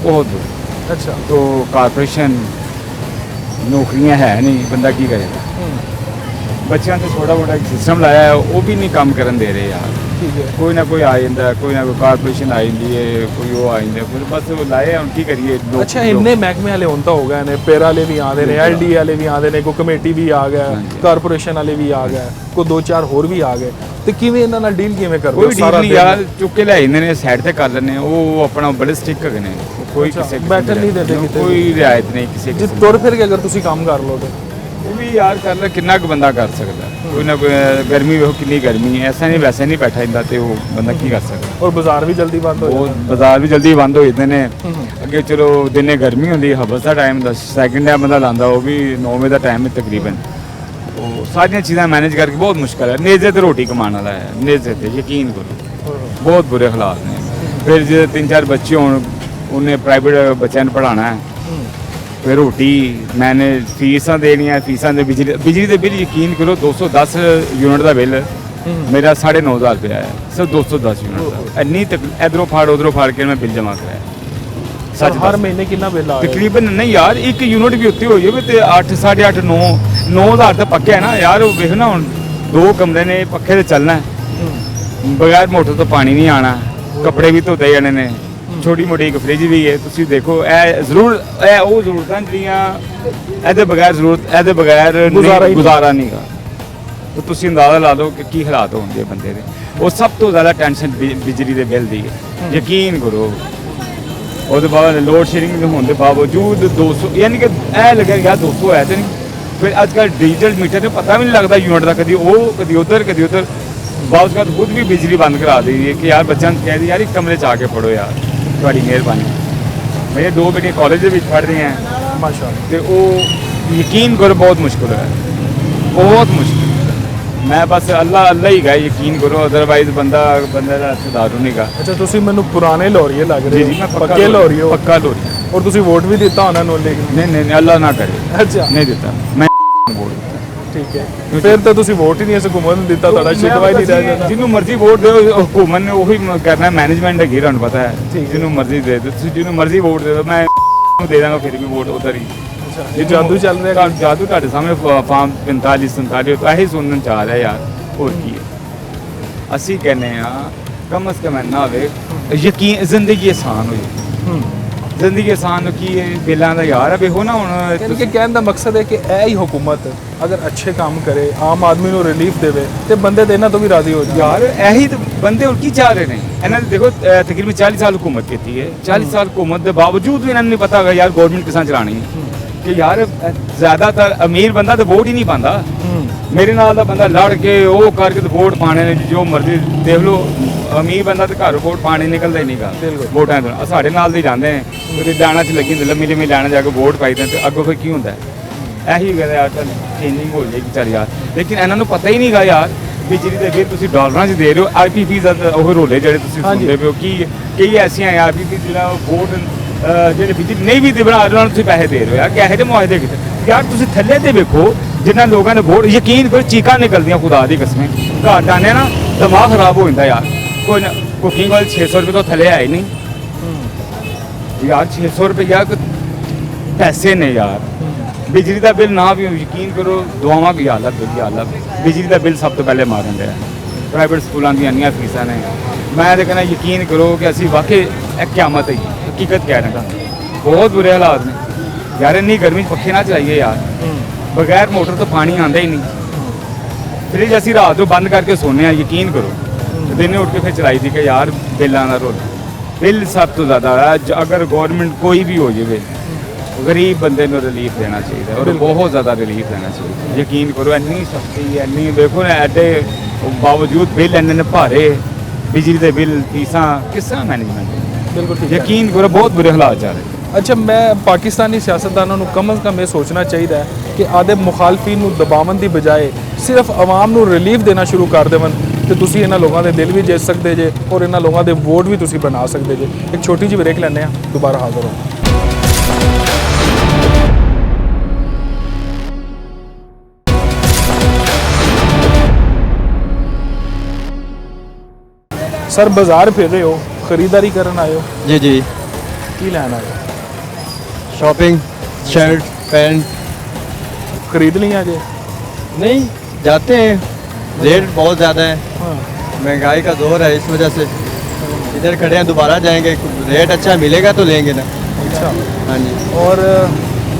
बहुत बुरे। अच्छा, तो कारपोरेशन नौकरियां है नहीं, बंदा की करेगा। बच्चों ने थोड़ा मोटा सिस्टम लाया है, वो भी नहीं काम करन दे रहे यार। ठीक है। कोई ना कोई आ जाता है, कोई ना कोई कारपोरेशन आ जाती है, कोई वो आ जाता है, कोई बस वो लाए हम की करिए। अच्छा, इन्ने महकमे वाले ਹੁਣ ਤਾਂ ਹੋ ਗਏ ਨੇ, ਪੈਰਾ ਵਾਲੇ ਵੀ ਆਉਂਦੇ ਨੇ, LD ਵਾਲੇ ਵੀ ਆਉਂਦੇ ਨੇ, ਕੋਈ ਕਮੇਟੀ ਵੀ ਆ ਗਿਆ, ਹਾਂਜੀ। ਕਾਰਪੋਰੇਸ਼ਨ ਵਾਲੇ ਵੀ ਆ ਗਏ, ਕੋਈ 2-4 ਹੋਰ ਵੀ ਆ ਗਏ, ਤੇ ਕਿਵੇਂ ਇਹਨਾਂ ਨਾਲ ਡੀਲ ਕਿਵੇਂ ਕਰਦੇ ਹੋ? कोई डील नहीं यार, चुक के ले आते ने साइड ते कर लेने, वो अपना बड़े स्टिक है ने, कोई अच्छा, किसी बैठन नहीं देते किते कोई रियायत नहीं किसी ਜੇ किस्म ਤੁਰ ਫਿਰ ਕੇ ਅਗਰ ਤੁਸੀਂ ਕੰਮ ਕਰ ਲਓ ਤੇ? वो भी यार कर ले, कितना कुछ बंदा कर सकता है। कोई ना कोई गर्मी हो, कितनी गर्मी है, ऐसा नहीं वैसे नहीं बैठा इंदा ते वो बंदा की कर सकता। ਔਰ ਬਾਜ਼ਾਰ ਵੀ ਜਲਦੀ ਬੰਦ ਹੋ वो ਜਾਂਦਾ? बाजार भी जल्दी बंद हो जाते हैं। अगे चलो दिन गर्मी होंगी, हबस का टाइम सैकेंड टाइम बंदा लाता, वो भी 9 बजे का टाइम है तकरीबन। वो सारिया चीज़ां मैनेज करके बहुत मुश्किल है। नेजे ते रोटी कमाने वाला है, नेजे ते यकीन करो। ਬਹੁਤ ਬੁਰੇ ਹਾਲਾਤ ਨੇ। ਫਿਰ ਜੇ 3-4 ਬੱਚੇ ਹੋਣ, ਉਹਨੇ ਪ੍ਰਾਈਵੇਟ ਬੱਚਿਆਂ ਨੂੰ ਪੜ੍ਹਾਉਣਾ ਹੈ, ਫਿਰ ਰੋਟੀ ਮੈਨੇ ਫੀਸਾਂ ਦੇਣੀਆਂ, ਫੀਸਾਂ ਦੇ ਬਿਜਲੀ ਦੇ ਬਿੱਲ ਯਕੀਨ ਕਰੋ 210 ਯੂਨਿਟ ਦਾ ਬਿੱਲ ਮੇਰਾ 9,500 ਰੁਪਇਆ ਹੈ, ਸਿਰਫ 210 ਯੂਨਿਟ ਦਾ। ਇੰਨੀ ਇਧਰੋਂ ਫਾੜ ਉਧਰੋਂ ਫਾੜ ਕੇ ਮੈਂ ਬਿੱਲ ਜਮ੍ਹਾਂ ਕਰਾਇਆ। ਸਰ ਹਰ ਮਹੀਨੇ ਕਿੰਨਾ ਬਿੱਲ ਆ ਰਿਹਾ? ਤਕਰੀਬਨ ਨਹੀਂ ਯਾਰ, ਇੱਕ ਯੂਨਿਟ ਵੀ ਉੱਤੇ ਹੋਈ ਹੋਵੇ ਤੇ 8, 8.5, 9,000 ਤਾਂ ਪੱਕਿਆ ਨਾ ਯਾਰ। ਉਹ ਵੇਖ ਨਾ, ਹੁਣ 2 ਕਮਰੇ ਨੇ, ਪੱਖੇ ਤੇ ਚੱਲਣਾ, ਬਗੈਰ ਮੋਟਰ ਤੋਂ ਪਾਣੀ ਨਹੀਂ ਆਣਾ, ਕੱਪੜੇ ਵੀ ਧੋਤੇ ਜਾਣੇ ਨੇ, ਛੋਟੀ ਮੋਟੀ ਇੱਕ ਫ੍ਰਿਜ ਵੀ ਹੈ। ਤੁਸੀਂ ਦੇਖੋ ਇਹ ਜ਼ਰੂਰ, ਇਹ ਉਹ ਜ਼ਰੂਰਤਾਂ ਜਿਹੜੀਆਂ ਇਹਦੇ ਬਗੈਰ ਇਹਦੇ ਬਗੈਰ ਗੁਜ਼ਾਰਾ ਨਹੀਂਗਾ। ਤਾਂ ਤੁਸੀਂ ਅੰਦਾਜ਼ਾ ਲਾ ਲਓ ਕਿ ਕੀ ਹਾਲਾਤ ਹੋਣਗੇ ਬੰਦੇ ਦੇ। ਉਹ ਸਭ ਤੋਂ ਜ਼ਿਆਦਾ ਟੈਨਸ਼ਨ ਬਿਜਲੀ ਦੇ ਬਿੱਲ ਦੀ ਹੈ, ਯਕੀਨ ਕਰੋ। ਉਹਦੇ ਬਾਅਦ ਲੋਡ ਸ਼ੇਡਿੰਗ ਹੋਣ ਦੇ ਬਾਵਜੂਦ 200, ਯਾਨੀ ਕਿ ਇਹ ਲੱਗਿਆ ਯਾਰ 200 ਹੈ ਤੇ ਨਹੀਂ। ਫਿਰ ਅੱਜ ਕੱਲ੍ਹ ਡਿਜੀਟਲ ਮੀਟਰ ਨੂੰ ਪਤਾ ਵੀ ਨਹੀਂ ਲੱਗਦਾ ਯੂਨਿਟ ਦਾ, ਕਦੀ ਉਹ ਕਦੀ ਉੱਧਰ ਕਦੀ ਉੱਧਰ। ਬਾਅਦ ਬਾਅਦ ਖੁਦ ਵੀ ਬਿਜਲੀ ਬੰਦ ਕਰਾ ਦਈ ਹੈ ਕਿ ਯਾਰ ਬੱਚਿਆਂ ਨੂੰ ਕਹਿ ਦੀ ਯਾਰ ਇੱਕ ਕਮਰੇ 'ਚ ਆ ਕੇ ਪੜੋ ਯਾਰ, ਤੁਹਾਡੀ ਮਿਹਰਬਾਨੀ। ਮੇਰੇ 2 ਬੇਟੀਆਂ ਕਾਲਜ ਦੇ ਵਿੱਚ ਪੜ੍ਹ ਰਹੀਆਂ ਮਾਸ਼ਾਅੱਲਾ। ਤੇ ਉਹ ਯਕੀਨ ਕਰੋ ਬਹੁਤ ਮੁਸ਼ਕਿਲ ਹੈ, ਬਹੁਤ ਮੁਸ਼ਕਿਲ। ਮੈਂ ਬਸ ਅੱਲਾ ਹੀ ਗਾ, ਯਕੀਨ ਕਰੋ, ਅਦਰਵਾਈਜ਼ ਬੰਦੇ ਦਾ ਸੁਧਾਰੂ ਨਹੀਂ ਗਾ। ਅੱਛਾ, ਤੁਸੀਂ ਮੈਨੂੰ ਪੁਰਾਣੇ ਲੋਰੀਏ ਲੱਗ ਰਹੇ ਜੀ, ਮੈਂ ਪੱਕੇ ਲੋਰੀਏ ਹੋ। ਪੱਕਾ ਲੋਰੀ। ਔਰ ਤੁਸੀਂ ਵੋਟ ਵੀ ਦਿੱਤਾ ਉਹਨਾਂ ਨੂੰ ਲੇਕਿਨ? ਨਹੀਂ, ਅੱਲਾ ਨਾ ਕਰੇ। ਅੱਛਾ, ਨਹੀਂ ਦਿੱਤਾ ਮੈਂ ਵੋਟ। ਠੀਕ ਹੈ। ਫਿਰ ਤਾਂ ਤੁਸੀਂ ਵੋਟ ਹੀ ਨਹੀਂ ਇਸ ਹੁਕੂਮਤ ਨੂੰ ਦਿੱਤਾ, ਤੁਹਾਡਾ ਸ਼ਿਕਵਾ ਹੀ ਨਹੀਂ ਰਹਿ ਜਾਂਦਾ। ਜਿਹਨੂੰ ਮਰਜ਼ੀ ਵੋਟ ਦਿਓ, ਹੁਕੂਮਤ ਨੇ ਉਹੀ ਕਰਨਾ, ਮੈਨੇਜਮੈਂਟ ਹੈਗੀ, ਤੁਹਾਨੂੰ ਪਤਾ ਹੈ। ਜਿਹਨੂੰ ਮਰਜ਼ੀ ਦੇ ਦਿਓ, ਤੁਸੀਂ ਜਿਹਨੂੰ ਮਰਜ਼ੀ ਵੋਟ ਦੇ ਦਿਓ, ਮੈਂ ਦੇ ਦਾਂਗਾ ਫਿਰ ਵੀ ਵੋਟ ਉਧਰ ਹੀ। ਇਹ ਜਾਦੂ ਚੱਲ ਰਿਹਾ? ਜਾਦੂ ਤੁਹਾਡੇ ਸਾਹਮਣੇ ਫਾਰਮ 45 47 ਇਹੀ ਸੁਣਨ ਚ ਆ ਰਿਹਾ ਯਾਰ, ਹੋਰ ਕੀ ਹੈ। ਅਸੀਂ ਕਹਿੰਦੇ ਆ ਕਮ ਅਜ਼ ਕਮ ਨਾ ਹੋਵੇ, ਯਕੀਨ ਜ਼ਿੰਦਗੀ ਆਸਾਨ ਹੋ ਜਾਏ। ਜ਼ਿੰਦਗੀ ਆਸਾਨ ਕੀ ਹੈ, ਬਿੱਲਾਂ ਦਾ ਯਾਰ ਵੇਖੋ ਨਾ। ਹੁਣ ਕਿ ਕਹਿਣ ਦਾ ਮਕਸਦ ਹੈ ਕਿ ਇਹ ਹੀ ਹੁਕੂਮਤ ਅਗਰ ਅੱਛੇ ਕੰਮ ਕਰੇ, ਆਮ ਆਦਮੀ ਨੂੰ ਰਿਲੀਫ ਦੇਵੇ, ਤੇ ਬੰਦੇ ਤੇ ਇਹਨਾਂ ਤੋਂ ਵੀ ਰਾਜ਼ੀ ਹੋ ਜਾਣ। ਯਾਰ ਇਹੀ ਤਾਂ ਬੰਦੇ ਹੁਣ ਕੀ ਚਾਹ ਰਹੇ ਨੇ। ਇਹਨਾਂ ਨੇ ਦੇਖੋ ਤਕਰੀਬਨ 40 ਸਾਲ ਹੁਕੂਮਤ ਕੀਤੀ ਹੈ, 40 ਸਾਲ ਹੁਕੂਮਤ ਦੇ ਬਾਵਜੂਦ ਵੀ ਇਹਨਾਂ ਨੂੰ ਨਹੀਂ ਪਤਾ ਹੈਗਾ ਯਾਰ ਗਵਰਨਮੈਂਟ ਕਿਸਾਂ ਚਲਾਣੀ ਹੈ। ਕਿ ਯਾਰ ਜ਼ਿਆਦਾਤਰ ਅਮੀਰ ਬੰਦਾ ਤਾਂ ਵੋਟ ਹੀ ਨਹੀਂ ਪਾਉਂਦਾ। ਮੇਰੇ ਨਾਲ ਦਾ ਬੰਦਾ ਲੜ ਕੇ ਉਹ ਕਰਕੇ ਤੇ ਵੋਟ ਪਾਣੇ ਨੇ, ਜੋ ਮਰਜ਼ੀ ਦੇਖ ਲਓ। ਅਮੀਰ ਬੰਦਾ ਤੇ ਘਰ ਵੋਟ ਪਾਣੀ ਨਿਕਲਦਾ ਹੀ ਨਹੀਂਗਾ ਵੋਟਾਂ ਤੋਂ। ਸਾਡੇ ਨਾਲ ਦੇ ਜਾਂਦੇ ਨੇ, ਉਹਦੇ ਲਾਣਾ 'ਚ ਲੱਗੀ ਹੁੰਦੀ, ਲੰਮੀ ਲੰਮੀ ਲਾਣਾ ਜਾ ਕੇ ਵੋਟ ਪਾਈਦੇ ਤੇ ਅੱਗੋਂ ਫਿਰ ਕੀ ਹੁੰਦਾ। ਇਹੀ ਕਹਿੰਦੇ ਯਾਰ ਚੱਲ ਚੇਂਜਿੰਗ ਹੋ ਜਾਏਗੀ ਚੱਲ ਯਾਰ, ਲੇਕਿਨ ਇਹਨਾਂ ਨੂੰ ਪਤਾ ਹੀ ਨਹੀਂਗਾ ਯਾਰ ਬਿਜਲੀ ਦੇ ਬਿੱਲ ਤੁਸੀਂ ਡਾਲਰਾਂ 'ਚ ਦੇ ਰਹੇ ਹੋ। ਆਈਪੀਪੀ ਦਾ ਉਹ ਰੋਲੇ ਜਿਹੜੇ ਤੁਸੀਂ ਸੁਣਦੇ ਪਏ ਹੋ, ਕੀ ਕਈ ਐਸੀਆਂ ਆਈਪੀਪੀ ਜਿਹੜਾ ਵੋਟ ਜਿਹੜੇ ਬਿਜਲੀ ਨਹੀਂ ਵੀ ਦੇ ਬਣਾ ਰਹੇ ਉਹਨਾਂ ਨੂੰ ਤੁਸੀਂ ਪੈਸੇ ਦੇ ਰਹੇ ਹੋ ਯਾਰ, ਕਿਹੋ ਜਿਹੇ ਮੁਆਹਦੇ ਕੀਤੇ ਯਾਰ। ਤੁਸੀਂ ਥੱਲੇ ਤੇ ਵੇਖੋ ਜਿਨ੍ਹਾਂ ਲੋਕਾਂ ਨੇ ਵੋਟ, ਯਕੀਨ ਕਰੋ ਚੀਕਾਂ ਨਿਕਲਦੀਆਂ ਖੁਦਾ ਦੀ ਕਸਮ। ਘਰ ਆਨੇ ਨਾ ਦਿਮਾਗ ਖਰਾਬ ਹੋ ਜਾਂਦਾ ਯਾਰ। ਕੋਈ ਨਾ ਕੁਕਿੰਗ ਵਾਲੇ 600 ਰੁਪਏ ਤੋਂ ਥੱਲੇ ਆਏ ਨਹੀਂ ਯਾਰ। 600 ਰੁਪਏ ਪੈਸੇ ਨੇ ਯਾਰ। ਬਿਜਲੀ ਦਾ ਬਿੱਲ ਨਾ ਵੀ ਯਕੀਨ ਕਰੋ, ਦੁਆਵਾਂ ਕੀ ਹਾਲਤ ਬੁਰੀ ਹਾਲਤ। ਬਿਜਲੀ ਦਾ ਬਿੱਲ ਸਭ ਤੋਂ ਪਹਿਲੇ ਮਾਰਨ ਡਿਆ। ਪ੍ਰਾਈਵੇਟ ਸਕੂਲਾਂ ਦੀਆਂ ਇੰਨੀਆਂ ਫੀਸਾਂ ਨੇ। ਮੈਂ ਤਾਂ ਕਹਿੰਦਾ ਯਕੀਨ ਕਰੋ ਕਿ ਅਸੀਂ ਵਾਕਈ ਇਹ ਕਿਆਮਤ ਹੈ, ਹਕੀਕਤ ਕਹਿ ਰਿਹਾ। ਬਹੁਤ ਬੁਰੇ ਹਾਲਾਤ ਨੇ ਯਾਰ। ਇੰਨੀ ਗਰਮੀ 'ਚ ਪੱਖੇ ਨਾ ਚਲਾਈਏ ਯਾਰ, ਬਗੈਰ ਮੋਟਰ ਤੋਂ ਪਾਣੀ ਆਉਂਦਾ ਹੀ ਨਹੀਂ। ਫ੍ਰਿਜ ਅਸੀਂ ਰਾਤ ਨੂੰ ਬੰਦ ਕਰਕੇ ਸੋਨੇ ਆ, ਯਕੀਨ ਕਰੋ। ਦਿਨੇ ਉੱਠ ਕੇ ਫਿਰ ਚਲਾਈ ਦੀ ਕਿ ਯਾਰ ਬਿੱਲਾਂ ਦਾ ਰੋਲ। ਬਿੱਲ ਸਭ ਤੋਂ ਜ਼ਿਆਦਾ ਅਗਰ ਗਵਰਨਮੈਂਟ ਕੋਈ ਵੀ ਹੋ ਜਾਵੇ, ਗਰੀਬ ਬੰਦੇ ਨੂੰ ਰਿਲੀਫ ਦੇਣਾ ਚਾਹੀਦਾ, ਔਰ ਬਹੁਤ ਜ਼ਿਆਦਾ ਰਿਲੀਫ ਦੇਣਾ ਚਾਹੀਦਾ। ਯਕੀਨ ਕਰੋ ਇੰਨੀ ਸਖਤੀ, ਇੰਨੀ ਵੇਖੋ ਨਾ, ਐਡੇ ਬਾਵਜੂਦ ਬਿੱਲ ਇੰਨੇ ਨੇ ਭਾਰੇ। ਬਿਜਲੀ ਦੇ ਬਿੱਲ, ਫੀਸਾਂ, ਕਿਸ ਤਰ੍ਹਾਂ ਮੈਨੇਜਮੈਂਟ। ਬਿਲਕੁਲ ਠੀਕ। ਯਕੀਨ ਕਰੋ ਬਹੁਤ ਬੁਰੇ ਹਾਲਾਤ ਚੱਲ ਰਹੇ। ਅੱਛਾ, ਮੈਂ ਪਾਕਿਸਤਾਨੀ ਸਿਆਸਤਦਾਨਾਂ ਨੂੰ ਕਮ ਅਜ਼ ਕਮ ਇਹ ਸੋਚਣਾ ਚਾਹੀਦਾ ਹੈ ਕਿ ਆਦੇ ਮੁਖਾਲਫੀਨ ਨੂੰ ਦਬਾਉਣ ਦੀ ਬਜਾਏ ਸਿਰਫ ਆਵਾਮ ਨੂੰ ਰਿਲੀਫ ਦੇਣਾ ਸ਼ੁਰੂ ਕਰ ਦੇਵਣ, ਤੇ ਤੁਸੀਂ ਇਹਨਾਂ ਲੋਕਾਂ ਦੇ ਦਿਲ ਵੀ ਜਿੱਤ ਸਕਦੇ ਜੇ, ਔਰ ਇਹਨਾਂ ਲੋਕਾਂ ਦੇ ਵੋਟ ਵੀ ਤੁਸੀਂ ਬਣਾ ਸਕਦੇ ਜੇ। ਇੱਕ ਛੋਟੀ ਜਿਹੀ ਬ੍ਰੇਕ ਲੈਂਦੇ ਹਾਂ, ਦੁਬਾਰਾ ਹਾਜ਼ਰ ਹੋ। ਸਰ, ਬਾਜ਼ਾਰ ਫਿਰ ਰਹੇ ਹੋ, ਖਰੀदारी ਕਰਨ ਆਏ ਹੋ, जी जी, ਕੀ ਲੈਣ ਆਏ ਹੋ? Shopping, shirt, pant. ਖਰੀਦ ਲਈਆਂ ਜੇ? नहीं जाते हैं, रेट बहुत ज़्यादा है, हाँ। महंगाई का दौर है, इस वजह से इधर खड़े हैं। दोबारा जाएंगे, रेट अच्छा मिलेगा तो लेंगे ना। ਅੱਛਾ। हाँ जी। ਔਰ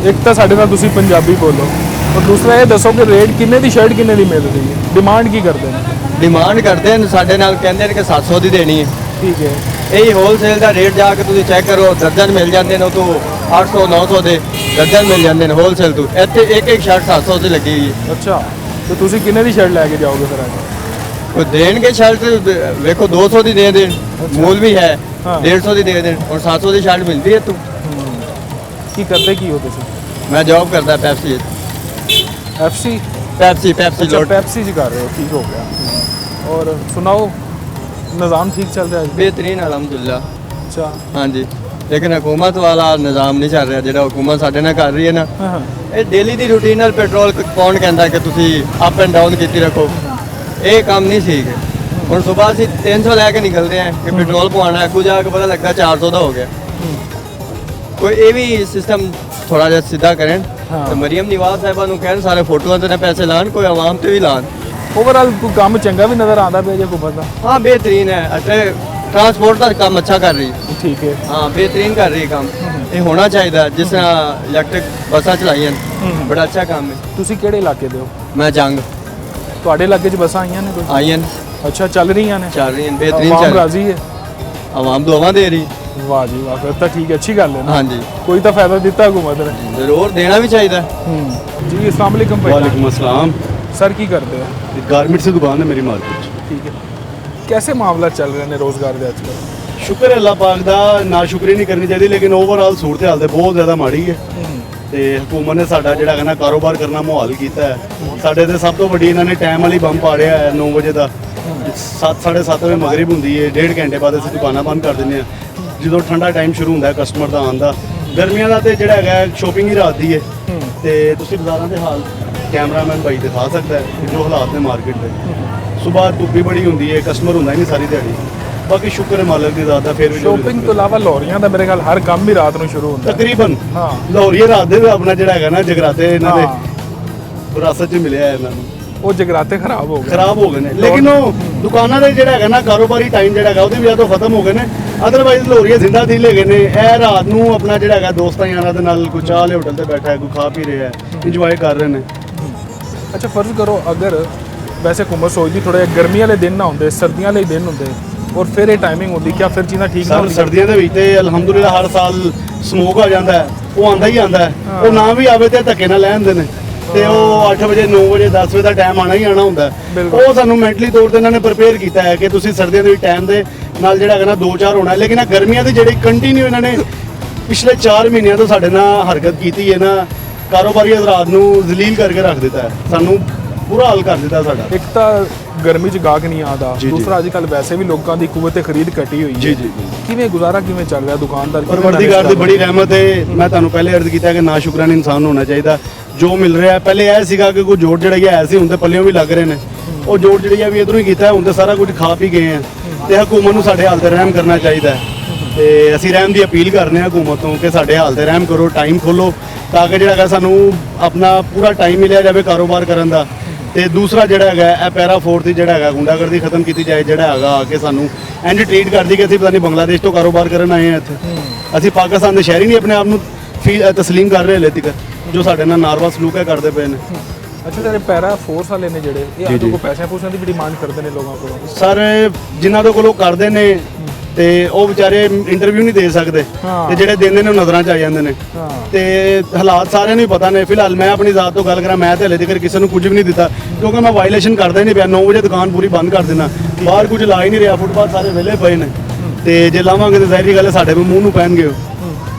ਇੱਕ ਤਾਂ ਸਾਡੇ ਨਾਲ ਤੁਸੀਂ ਪੰਜਾਬੀ ਬੋਲੋ, ਔਰ ਦੂਸਰਾ ਇਹ ਦੱਸੋ ਕਿ ਰੇਟ ਕਿੰਨੇ ਦੀ ਸ਼ਰਟ ਕਿੰਨੇ ਦੀ ਮਿਲ ਰਹੀ ਹੈ? ਡਿਮਾਂਡ ਕੀ ਕਰਦੇ ਨੇ? डिमांड करते हैं साढ़े नाल, कहते हैं कि 700 की देनी है। ਠੀਕ ਹੈ। यही होलसेल का रेट जाके तुम चेक करो, दर्जन मिल जाते हैं तो 800 900 ਦੇ ਦਰਜਨ ਮਿਲ ਜਾਂਦੇ ਨੇ ਹੋਲਸੇਲ ਤੋਂ। ਇੱਥੇ ਇੱਕ ਇੱਕ ਸ਼ਰਟ 700 ਦੀ ਲੱਗੀ ਹੋਈ ਹੈ। ਅੱਛਾ, ਤੇ ਤੁਸੀਂ ਕਿੰਨੇ ਦੀ ਸ਼ਰਟ ਲੈ ਕੇ ਜਾਓਗੇ ਫਿਰ ਅੱਜ? ਉਹ ਦੇਣਗੇ ਸ਼ਰਟ, ਵੇਖੋ 200 ਦੀ ਦੇ ਦੇਣ, ਮੂਲ ਵੀ ਹੈ, ਹਾਂ। 150 ਦੀ ਦੇ ਦੇਣ, ਔਰ 700 ਦੀ ਸ਼ਰਟ ਮਿਲਦੀ ਹੈ। ਤੂੰ ਕੀ ਕਰਦੇ ਕੀ ਹੋ ਤੁਸੀਂ? ਮੈਂ ਜੌਬ ਕਰਦਾ ਪੈਪਸੀ ਐਫਸੀ? ਪੈਪਸੀ ਅੱਛਾ, ਲੋਟ। ਪੈਪਸੀ 'ਚ ਕਰ ਰਹੇ ਹੋ, ਠੀਕ ਹੋ ਗਿਆ। ਔਰ ਸੁਣਾਓ, ਨਿਜ਼ਾਮ ਠੀਕ ਚੱਲ ਰਿਹਾ ਹੈ? बेहतरीन अलहमदुलिल्लाह। ਅੱਛਾ। हाँ जी, लेकिन हुकूमत वाला निज़ाम नहीं चल रहा ਜਿਹੜਾ हुकूमत ਸਾਡੇ ਨਾਲ ਕਰ ਰਹੀ ਹੈ ਨਾ, ਹਾਂ ਹਾਂ ਇਹ ਡੇਲੀ ਦੀ ਰੂਟੀਨ ਨਾਲ ਪੈਟਰੋਲ ਕੌਣ ਕਹਿੰਦਾ ਕਿ ਤੁਸੀਂ ਅਪ ਐਂਡ ਡਾਊਨ ਕੀਤੀ ਰੱਖੋ, ਇਹ ਕੰਮ ਨਹੀਂ ਠੀਕ ਹੈ। ਹੁਣ ਸਵੇਰ ਅਸੀਂ 300 ਲੈ ਕੇ ਨਿਕਲਦੇ ਹਾਂ ਕਿ ਪੈਟਰੋਲ ਪਵਾਉਣਾ ਹੈ, ਅੱਗੋਂ ਜਾ ਕੇ ਪਤਾ ਲੱਗਦਾ 400 ਦਾ ਹੋ ਗਿਆ। ਕੋਈ ਇਹ ਵੀ ਸਿਸਟਮ ਥੋੜਾ ਜਿਹਾ ਸਿੱਧਾ ਕਰਨ ਤੇ ਮਰੀਮ ਨਿਵਾਜ਼ ਸਾਹਿਬਾਂ ਨੂੰ ਕਹਿਣ ਸਾਰੇ ਫੋਟੋਆਂ ਤੇ ਨਾ ਪੈਸੇ ਲਾਣ, ਕੋਈ ਆਵਾਮ ਤੇ ਵੀ ਲਾਣ। ਓਵਰਆਲ ਕੋਈ ਕੰਮ ਚੰਗਾ ਵੀ ਨਜ਼ਰ ਆਉਂਦਾ ਪਿਆ ਜੇ ਹੁਕੂਮਤ ਦਾ? ਹਾਂ ਬਿਹਤਰੀਨ ਹੈ, ਅਤੇ ਟਰਾਂਸਪੋਰਟ ਦਾ ਕੰਮ ਅੱਛਾ ਕਰ ਰਹੀ ਹੈ। ਠੀਕ ਹੈ। ਹਾਂ ਬਿਹਤਰੀਨ ਕਰ ਰਹੀ ਹੈ ਕੰਮ, ਇਹ ਹੋਣਾ ਚਾਹੀਦਾ। ਜਿਸ ਤਰ੍ਹਾਂ ਇਲੈਕਟ੍ਰਿਕ ਬੱਸਾਂ ਚਲਾਈਆਂ ਬੜਾ ਅੱਛਾ ਕੰਮ ਹੈ। ਤੁਸੀਂ ਕਿਹੜੇ ਇਲਾਕੇ ਦੇ ਹੋ? ਮੈਂ ਜੰਗ ਤੁਹਾਡੇ ਇਲਾਕੇ 'ਚ ਬੱਸਾਂ ਆਈਆਂ ਨੇ ਕੋਈ? ਆਈਆਂ ਅੱਛਾ, ਚੱਲ ਰਹੀਆਂ ਨੇ? ਚੱਲ ਰਹੀਆਂ ਬਿਹਤਰੀਨ ਆਵਾਮ ਚੱਲ ਰਾਜ਼ੀ ਹੈ? ਆਵਾਮ ਦੁਆਵਾਂ ਦੇ ਰਹੀ। ਵਾਹ ਜੀ ਵਾਹ, ਫਿਰ ਤਾਂ ਠੀਕ ਹੈ, ਅੱਛੀ ਗੱਲ ਹੈ ਨਾ। ਹਾਂਜੀ ਕੋਈ ਤਾਂ ਫਾਇਦਾ ਦਿੱਤਾ हुकूमत ने। ਜ਼ਰੂਰ ਦੇਣਾ ਵੀ ਚਾਹੀਦਾ। जी अस्सलाम वालेकुम भाई। वालेकुम अस्सलाम। सर की करते हो? गारमेंट से दुकान है मेरी मार्केट। ठीक है। कैसे मामला चल रहे हैं रोजगार के आजकल? शुक्र है अल्लाह पाक दा, ना शुक्री नहीं करनी चाहिए, लेकिन ओवरऑल सूरत हाल ते बहुत ज़्यादा माड़ी है। ਤੇ ਹਕੂਮਤ ਨੇ ਸਾਡਾ ਜਿਹੜਾ ਹੈ ਨਾ ਕਾਰੋਬਾਰ ਕਰਨਾ ਮੁਹਾਲ ਕੀਤਾ ਹੈ। ਸਾਡੇ ਤੇ ਸਭ ਤੋਂ ਵੱਡੀ ਇਹਨਾਂ ਨੇ ਟਾਈਮ ਵਾਲੀ ਬੰਬ ਪਾੜਿਆ ਹੈ 9 ਵਜੇ ਦਾ। 7:30 ਵਜੇ ਮਗਰਿਬ ਹੁੰਦੀ ਹੈ, 1.5 ਘੰਟੇ ਬਾਅਦ ਅਸੀਂ ਦੁਕਾਨਾਂ ਬੰਦ ਕਰ ਦਿੰਦੇ ਹਾਂ। ਜਦੋਂ ਠੰਡਾ ਟਾਈਮ ਸ਼ੁਰੂ ਹੁੰਦਾ ਹੈ ਕਸਟਮਰ ਦਾ ਆਉਣ ਦਾ, ਗਰਮੀਆਂ ਦਾ ਤੇ ਜਿਹੜਾ ਹੈਗਾ ਸ਼ੋਪਿੰਗ ਹੀ ਰਾਤ ਦੀ ਹੈ। ਤੇ ਤੁਸੀਂ ਬਾਜ਼ਾਰਾਂ ਦੇ ਹਾਲ ਕੈਮਰਾਮੈਨ ਭਾਈ ਦਿਖਾ ਸਕਦਾ ਹੈ ਕਿ ਜੋ ਹਾਲਾਤ ਨੇ ਮਾਰਕੀਟ ਦੇ। ਸਵੇਰ ਧੁੱਪ ਵੀ ਬੜੀ ਹੁੰਦੀ ਹੈ, ਕਸਟਮਰ ਹੁੰਦਾ ਹੀ ਨਹੀਂ ਸਾਰੀ ਦਿਹਾੜੀ। ਬਾਕੀ ਸ਼ੁਕਰ ਹੈ ਮਾਲਕ ਦੀ ਜ਼ਾਤ ਦਾ। ਫਿਰ ਵੀ ਸ਼ੋਪਿੰਗ ਤੋਂ ਇਲਾਵਾ ਲੋਰੀਆਂ ਦਾ ਮੇਰੇ ਖਿਆਲ ਹਰ ਕੰਮ ਹੀ ਰਾਤ ਨੂੰ ਸ਼ੁਰੂ ਹੁੰਦਾ ਹੈ। ਤਕਰੀਬਨ ਹਾਂ। ਲਾਹੌਰੀਆ ਰਾਤ ਦੇ ਆਪਣਾ ਜਿਹੜਾ ਹੈਗਾ ਨਾ ਜਗਰਾਤੇ ਇਹਨਾਂ ਦੇ ਵਿਰਾਸਤ 'ਚ ਮਿਲਿਆ ਇਹਨਾਂ ਨੂੰ। ਉਹ ਜਗਰਾਤੇ ਖਰਾਬ ਹੋ ਗਏ। ਖਰਾਬ ਹੋ ਗਏ ਨੇ, ਲੇਕਿਨ ਉਹ ਦੁਕਾਨਾਂ ਦੇ ਜਿਹੜਾ ਹੈਗਾ ਨਾ ਕਾਰੋਬਾਰੀ ਟਾਈਮ ਜਿਹੜਾ ਹੈਗਾ ਉਹਦੇ ਵੀ ਤੋਂ ਖਤਮ ਹੋ ਗਏ ਨੇ। ਅਦਰਵਾਈਜ਼ ਲਾਹੌਰੀਆ ਜ਼ਿੰਦਾ ਦਿਲ ਹੈਗੇ ਨੇ। ਇਹ ਰਾਤ ਨੂੰ ਆਪਣਾ ਜਿਹੜਾ ਹੈਗਾ ਦੋਸਤਾਂ ਯਾਰਾਂ ਦੇ ਨਾਲ ਕੋਈ ਚਾਹ ਵਾਲੇ ਹੋਟਲ ਤੇ ਬੈਠਾ ਹੈ, ਕੋਈ ਖਾ ਪੀ ਰਿਹਾ ਹੈ, ਇੰਜੋਏ ਕਰ ਰਹੇ ਨੇ। ਅੱਛਾ, ਫਰਜ਼ ਕਰੋ ਅਗਰ ਵੈਸੇ ਹੁਕੂਮਤ ਸੋਚਦੀ ਥੋੜਾ ਜਿਹਾ ਗਰਮੀ ਵਾਲੇ ਦਿਨ ਨਾ ਹੁੰਦੇ, ਸਰਦੀਆਂ ਵਾਲੇ ਦਿਨ ਹੁੰਦੇ ਔਰ ਫਿਰ ਇਹ ਟਾਈਮਿੰਗ ਹੁੰਦੀ, ਕਿਆ ਫਿਰ ਚੀਜ਼ਾਂ ਠੀਕ ਨਾ ਸਰ ਹੁੰਦੀਆਂ? ਸਰਦੀਆਂ ਦੇ ਵਿੱਚ ਤੇ ਅਲਹਮਦੁਲਿਲਾ ਹਰ ਸਾਲ ਸਮੋਕ ਆ ਜਾਂਦਾ ਹੈ, ਉਹ ਆਂਦਾ ਹੀ ਆਂਦਾ ਹੈ। ਉਹ ਨਾ ਵੀ ਆਵੇ ਤੇ ਧੱਕੇ ਨਾਲ ਲੈ ਆਉਂਦੇ ਨੇ। ਤੇ ਉਹ 8 ਵਜੇ 9 ਵਜੇ 10 ਵਜੇ ਦਾ ਟਾਈਮ ਆਣਾ ਹੀ ਆਣਾ ਹੁੰਦਾ ਹੈ। ਬਿਲਕੁਲ। ਉਹ ਸਾਨੂੰ ਮੈਂਟਲੀ ਤੌਰ ਤੇ ਇਹਨਾਂ ਨੇ ਪ੍ਰਪੇਅਰ ਕੀਤਾ ਹੈ ਕਿ ਤੁਸੀਂ ਸਰਦੀਆਂ ਦੇ ਟਾਈਮ ਦੇ ਨਾਲ ਜਿਹੜਾ ਹੈਗਾ ਨਾ 2-4 ਹੋਣਾ ਹੈ। ਲੇਕਿਨ ਆ ਗਰਮੀਆਂ ਦੀ ਜਿਹੜੀ ਕੰਟੀਨਿਊ ਇਹਨਾਂ ਨੇ ਪਿਛਲੇ 4 ਮਹੀਨਿਆਂ ਤੋਂ ਸਾਡੇ ਨਾਲ ਹਰਕਤ ਕੀਤੀ ਹੈ ਨਾ, ਕਾਰੋਬਾਰੀ ਹਜ਼ਰਾਤ ਨੂੰ ਜ਼ਲੀਲ ਕਰਕੇ ਰੱਖ ਦਿੱਤਾ ਹੈ, ਸਾਨੂੰ ਬੁਰਾ ਹਾਲ ਕਰ ਦਿੱਤਾ ਸਾਡਾ। ਇੱਕ ਤਾਂ ਗਰਮੀ 'ਚ ਗਾਹਕ ਨਹੀਂ ਆਉਂਦਾ, ਜੀ, ਜੀ। ਦੂਸਰਾ ਅੱਜ ਕੱਲ ਵੈਸੇ ਵੀ ਲੋਕਾਂ ਦੀ ਕੂਵਤ ਖਰੀਦ ਘਟੀ ਹੋਈ ਹੈ। ਜੀ, ਜੀ, ਜੀ। ਕਿਵੇਂ ਗੁਜ਼ਾਰਾ ਕਿਵੇਂ ਚੱਲ ਰਿਹਾ ਦੁਕਾਨਦਾਰ? ਕਿਵੇਂ ਪਰਵਰਦੀਗਾਰ ਦੀ manage ਬੜੀ ਰਹਿਮਤ ਹੈ। ਮੈਂ ਤੁਹਾਨੂੰ ਪਹਿਲੇ ਅਰਜ਼ ਕੀਤਾ ਕਿ ਨਾ ਸ਼ੁਕਰਾਨਾ ਇਨਸਾਨ ਹੋਣਾ ਚਾਹੀਦਾ। ਜੋ ਮਿਲ ਰਿਹਾ ਪਹਿਲੇ ਇਹ ਸੀਗਾ ਕਿ ਕੋਈ ਜੋੜ ਜਿਹੜਾ ਗਿਆ ਸੀ, ਹੁਣ ਤੇ ਪੱਲਿਓਂ ਵੀ ਲੱਗ ਰਹੇ ਨੇ। ਉਹ ਜੋੜ ਜਿਹੜੀਆਂ ਵੀ ਇਧਰੋਂ ਹੀ ਕੀਤਾ, ਹੁਣ ਤੇ ਸਾਰਾ ਕੁਝ ਖਾ ਪੀ ਗਏ ਆ। ਤੇ ਹਕੂਮਤ ਨੂੰ ਸਾਡੇ ਹਾਲ ਤੇ ਰਹਿਮ ਕਰਨਾ ਚਾਹੀਦਾ ਹੈ। ਤੇ ਅਸੀਂ ਰਹਿਮ ਦੀ ਅਪੀਲ ਕਰਨੇ ਆ ਹਕੂਮਤ ਤੋਂ ਕਿ ਸਾਡੇ ਹਾਲ ਤੇ ਰਹਿਮ ਕਰੋ, ਟਾਈਮ ਖੋਲੋ ਤਾਂ ਕਿ ਜਿਹੜਾ ਹੈਗਾ ਸਾਨੂੰ ਆਪਣਾ ਪੂਰਾ ਟਾਈਮ ਮਿਲਿਆ ਜਾਵੇ ਕਾਰੋਬਾਰ ਕਰਨ ਦਾ। ਤੇ ਦੂਸਰਾ ਜਿਹੜਾ ਹੈਗਾ ਇਹ ਪੈਰਾ ਫੋਰਸ ਦੀ ਜਿਹੜਾ ਹੈਗਾ ਗੁੰਡਾਗਰਦੀ ਖਤਮ ਕੀਤੀ ਜਾਏ। ਜਿਹੜਾ ਹੈਗਾ ਆ ਕੇ ਸਾਨੂੰ ਇੰਜ ਟ੍ਰੀਟ ਕਰਦੀ ਕਿ ਅਸੀਂ ਪਤਾ ਨਹੀਂ ਬੰਗਲਾਦੇਸ਼ ਤੋਂ ਕਾਰੋਬਾਰ ਕਰਨ ਆਏ ਆ ਇੱਥੇ। ਅਸੀਂ ਪਾਕਿਸਤਾਨ ਦੇ ਸ਼ਹਿਰੀ ਨਹੀਂ ਆਪਣੇ ਆਪ ਨੂੰ ਤਸਲੀਮ ਕਰ ਰਹੇ ਹਲੇ ਤੱਕ, ਜੋ ਸਾਡੇ ਨਾਲ ਨਾਰਵਾ ਸਲੂਕ ਹੈ ਕਰਦੇ ਪਏ ਨੇ। ਅੱਛਾ, ਜਿਹੜੇ ਪੈਰਾ ਫੋਰਸ ਵਾਲੇ ਨੇ ਜਿਹੜੇ ਇਹ ਆਦੋ ਕੋ ਪੈਸੇ ਪੂਸਿਆਂ ਦੀ ਵੀ ਡਿਮਾਂਡ ਕਰਦੇ ਨੇ ਲੋਕਾਂ ਕੋਲੋਂ? ਸਰ ਜਿਨ੍ਹਾਂ ਦੇ ਕੋਲੋਂ ਕਰਦੇ ਨੇ ਤੇ ਉਹ ਵਿਚਾਰੇ ਇੰਟਰਵਿਊ ਨਹੀਂ ਦੇ ਸਕਦੇ, ਹਾਂ। ਤੇ ਜਿਹੜੇ ਦਿੰਦੇ ਨੇ ਉਹ ਨਜ਼ਰਾਂ 'ਚ ਆ ਜਾਂਦੇ ਨੇ। ਹਾਂ। ਤੇ ਹਾਲਾਤ ਸਾਰਿਆਂ ਨੂੰ ਹੀ ਪਤਾ ਨੇ। ਫਿਲਹਾਲ ਮੈਂ ਆਪਣੀ ਜ਼ਾਤ ਤੋਂ ਗੱਲ ਕਰਾਂ, ਮੈਂ ਤੇ ਹਲੇ ਤੱਕ ਕਿਸੇ ਨੂੰ ਕੁਝ ਵੀ ਨਹੀਂ ਦਿੱਤਾ ਕਿਉਂਕਿ ਮੈਂ ਵਾਇਲੇਸ਼ਨ ਕਰਦਾ ਹੀ ਨਹੀਂ ਪਿਆ। 9 ਵਜੇ ਦੁਕਾਨ ਪੂਰੀ ਬੰਦ ਕਰ ਦੇਣਾ, ਬਾਹਰ ਕੁਝ ਲਾ ਹੀ ਨਹੀਂ ਰਿਹਾ, ਫੁੱਟਪਾਥ ਸਾਰੇ ਵਿਹਲੇ ਪਏ ਨੇ। ਤੇ ਜੇ ਲਾਵਾਂਗੇ ਤਾਂ ਜ਼ਾਹਿਰੀ ਗੱਲ ਹੈ ਸਾਡੇ ਮੂੰਹ ਨੂੰ ਪੈਣਗੇ ਉਹ।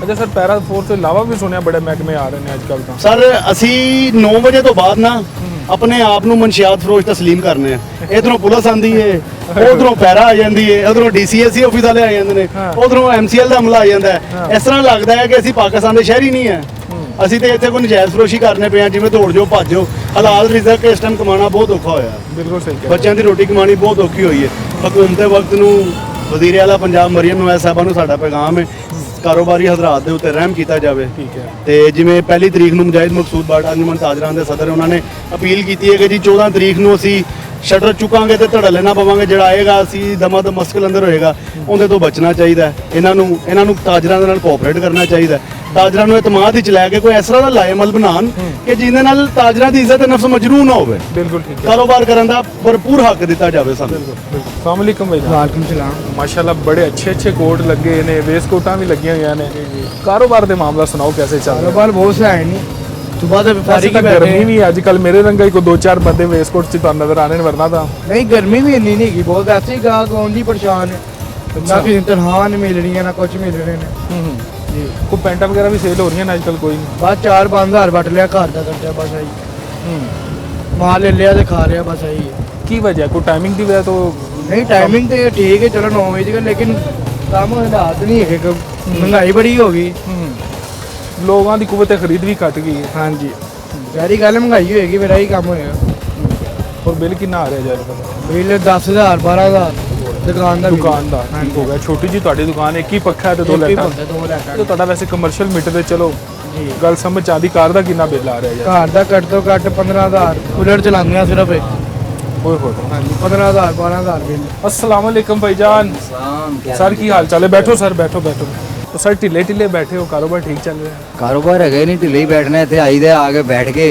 ਅੱਛਾ ਸਰ, ਪੈਰਾ ਫੋਰਸ ਤੋਂ ਇਲਾਵਾ ਵੀ ਸੁਣਿਆ ਬੜੇ ਮਹਿਕਮੇ ਆ ਰਹੇ ਨੇ ਅੱਜ ਕੱਲ ਤਾਂ। ਸਰ ਅਸੀਂ 9 ਵਜੇ ਤੋਂ ਬਾਅਦ ਨਾ ਆਪਣੇ ਆਪ ਨੂੰ ਮਨਸ਼ਿਆਤ ਫਰੋਸ਼ ਤਸਲੀਮ ਕਰਨੇ ਆ। ਇਧਰੋਂ ਪੁਲਿਸ ਆਂਦੀ ਏ, ਉਧਰੋਂ ਪੈਰਾ ਆ ਜਾਂਦੀ ਏ, ਉਧਰੋਂ DCSC ਆਫਿਸ ਵਾਲੇ ਆ ਜਾਂਦੇ ਨੇ, ਉਧਰੋਂ MCL ਦਾ ਹਮਲਾ ਆ ਜਾਂਦਾ ਹੈ। ਇਸ ਤਰ੍ਹਾਂ ਲੱਗਦਾ ਹੈ ਕਿ ਅਸੀਂ ਪਾਕਿਸਤਾਨ ਦੇ ਸ਼ਹਿਰੀ ਨਹੀਂ ਹੈ। ਅਸੀਂ ਤੇ ਇੱਥੇ ਕੋਈ ਨਜਾਇਜ਼ ਫਰੋਸ਼ੀ ਕਰਨੇ ਪਏ ਆ, ਜਿਵੇਂ ਦੌੜ ਜਾਓ ਭੱਜ ਜਾਓ। ਹਾਲਾਤ ਰਿਜ਼ਕ ਇਸ ਟਾਈਮ ਕਮਾਉਣਾ ਬਹੁਤ ਔਖਾ ਹੋਇਆ। ਬਿਲਕੁਲ ਸਹੀ ਕਿਹਾ। ਬੱਚਿਆਂ ਦੀ ਰੋਟੀ ਕਮਾਉਣੀ ਬਹੁਤ ਔਖੀ ਹੋਈ ਹੈ। ਹਕੂਮਤ ਦੇ ਵਕਤ ਨੂੰ ਵਜ਼ੀਰ ਆਲਾ ਪੰਜਾਬ ਮਰੀਮ ਨਵਾਜ਼ ਸਾਹਿਬਾਂ ਨੂੰ ਸਾਡਾ ਪੈਗਾਮ ਹੈ, ਕਾਰੋਬਾਰੀ ਹਜ਼ਰਾਤ ਦੇ ਉੱਤੇ ਰਹਿਮ ਕੀਤਾ ਜਾਵੇ। ਠੀਕ ਹੈ। ਤੇ ਜਿਵੇਂ 1 ਤਰੀਕ ਨੂੰ ਮੁਜਾਹਿਦ ਮਕਸੂਦ ਬਾਟ ਅੰਜਮਨ ਤਾਜਰਾਂ ਦੇ ਸਦਰ ਉਹਨਾਂ ਨੇ ਅਪੀਲ ਕੀਤੀ ਹੈ ਕਿ ਜੀ 14 ਤਰੀਕ ਨੂੰ ਅਸੀਂ ਸ਼ਟਰ ਚੁੱਕਾਂਗੇ ਤੇ ਧੜੱਲੇ ਨਾ ਪਵਾਂਗੇ। ਜਿਹੜਾ ਆਏਗਾ ਅਸੀਂ ਦਮਾ ਮਸਕਲ ਅੰਦਰ ਹੋਏਗਾ, ਉਹਦੇ ਤੋਂ ਬਚਣਾ ਚਾਹੀਦਾ। ਇਹਨਾਂ ਨੂੰ ਤਾਜਰਾਂ ਦੇ ਨਾਲ ਕੋਆਪਰੇਟ ਕਰਨਾ ਚਾਹੀਦਾ। ਤਾਜਰਾਂ ਨੂੰ ਇਤਮਾਦ ਵਿੱਚ ਲੈ ਕੇ ਕੋਈ ਇਸ ਤਰ੍ਹਾਂ ਦਾ ਲਾਇਮਲ ਬਣਾਉਣ ਕਿ ਜਿਹਦੇ ਨਾਲ ਤਾਜਰਾਂ ਦੀ ਇੱਜ਼ਤ ਨਫਸ ਮਜਰੂਹ ਨਾ ਹੋਵੇ। ਬਿਲਕੁਲ ਠੀਕ ਹੈ। ਕਾਰੋਬਾਰ ਕਰਨ ਦਾ ਭਰਪੂਰ ਹੱਕ ਦਿੱਤਾ ਜਾਵੇ ਸਾਨੂੰ। अस्सलाम वालेकुम भाई। वालेकुम सलाम। माशाल्लाह बड़े अच्छे कोट लगे ने, वेस्ट कोटा भी लगियां हुई ने। कारोबार दे मामला सुनाओ कैसे चल रहा है? कारोबार बहुत सा है नहीं, सुबह से व्यापारी की बैठे गर्मी भी अजकल मेरे रंगा ही को 2-4 बंदे वेस्ट कोट च नजर आने ने, वरना था नहीं गर्मी भी इन्नी नहीं की बहुत, ऐसे ही गाहक ओनली परेशान है। ना कि तनख्वाह नहीं मिल रही है, ना कुछ मिल रहे हैं जी। कोई पैंटा वगैरह भी सेल हो रही है आजकल? कोई नहीं। बस 4-5 हज़ार बट लिया घर का खर्चा, बस आई माल ले लिया तो खा रहा, बस आई है। की वजह कोई टाइमिंग की वजह तो ਨਹੀਂ ਟਾਈਮਿੰਗ ਤੇ ਠੀਕ ਹੈ ਚਲੋ 9 ਵਜੇ ਤੱਕ, ਲੇਕਿਨ ਕੰਮ ਹਾਲਾਤ ਨਹੀਂ ਹੈਗੇ ਕਿ ਮਹਿੰਗਾਈ ਬੜੀ ਹੋ ਗਈ। ਲੋਕਾਂ ਦੀ ਕੁਵਤ ਖਰੀਦ ਵੀ ਘਟ ਗਈ ਹੈ। ਹਾਂਜੀ ਸਾਰੀ ਗੱਲ ਮਹਿੰਗਾਈ ਹੋਏਗੀ, ਮੇਰਾ ਹੀ ਕੰਮ ਹੋਏਗਾ। ਔਰ ਬਿੱਲ ਕਿੰਨਾ ਆ ਰਿਹਾ ਜੀ ਅੱਜ ਕੱਲ੍ਹ? ਬਿੱਲ 10,000 12,000 ਦੁਕਾਨ ਦਾ ਦੁਕਾਨ ਦਾ ਠੀਕ ਹੋ ਗਿਆ। ਛੋਟੀ ਜੀ ਤੁਹਾਡੀ ਦੁਕਾਨ, ਇੱਕ ਹੀ ਪੱਖਾ ਹੈ ਤੇ 2 ਲਾਈਟਾਂ। 2 ਲੱਖ ਤੇ ਤੁਹਾਡਾ ਵੈਸੇ ਕਮਰਸ਼ੀਅਲ ਮੀਟਰ ਤੇ ਚਲੋ ਗੱਲ ਸਮਝ ਆਉਂਦੀ। ਕਾਰ ਦਾ ਕਿੰਨਾ ਬਿੱਲ ਆ ਰਿਹਾ ਜੀ? ਘਰ ਦਾ ਘੱਟ ਤੋਂ ਘੱਟ 15,000 ਕੂਲਰ ਚਲਾਉਂਦੇ ਆ ਸਿਰਫ। ਓਏ ਹੋਏ ਹਾਂਜੀ 15,000 12,000 ਬਿੱਲ। अस्सलाम वालेकुम भाईजान। सर की हाल चाल है? बैठो सर, बैठो बैठो। तो सर ढिले ढिले बैठे हो, कारोबार ठीक चल रहा है? ਕਾਰੋਬਾਰ ਹੈਗਾ ਨਹੀਂ, ਢਿੱਲੇ ਹੀ ਬੈਠਣਾ ਇੱਥੇ ਆਈਦਾ, ਆ ਕੇ ਬੈਠ ਕੇ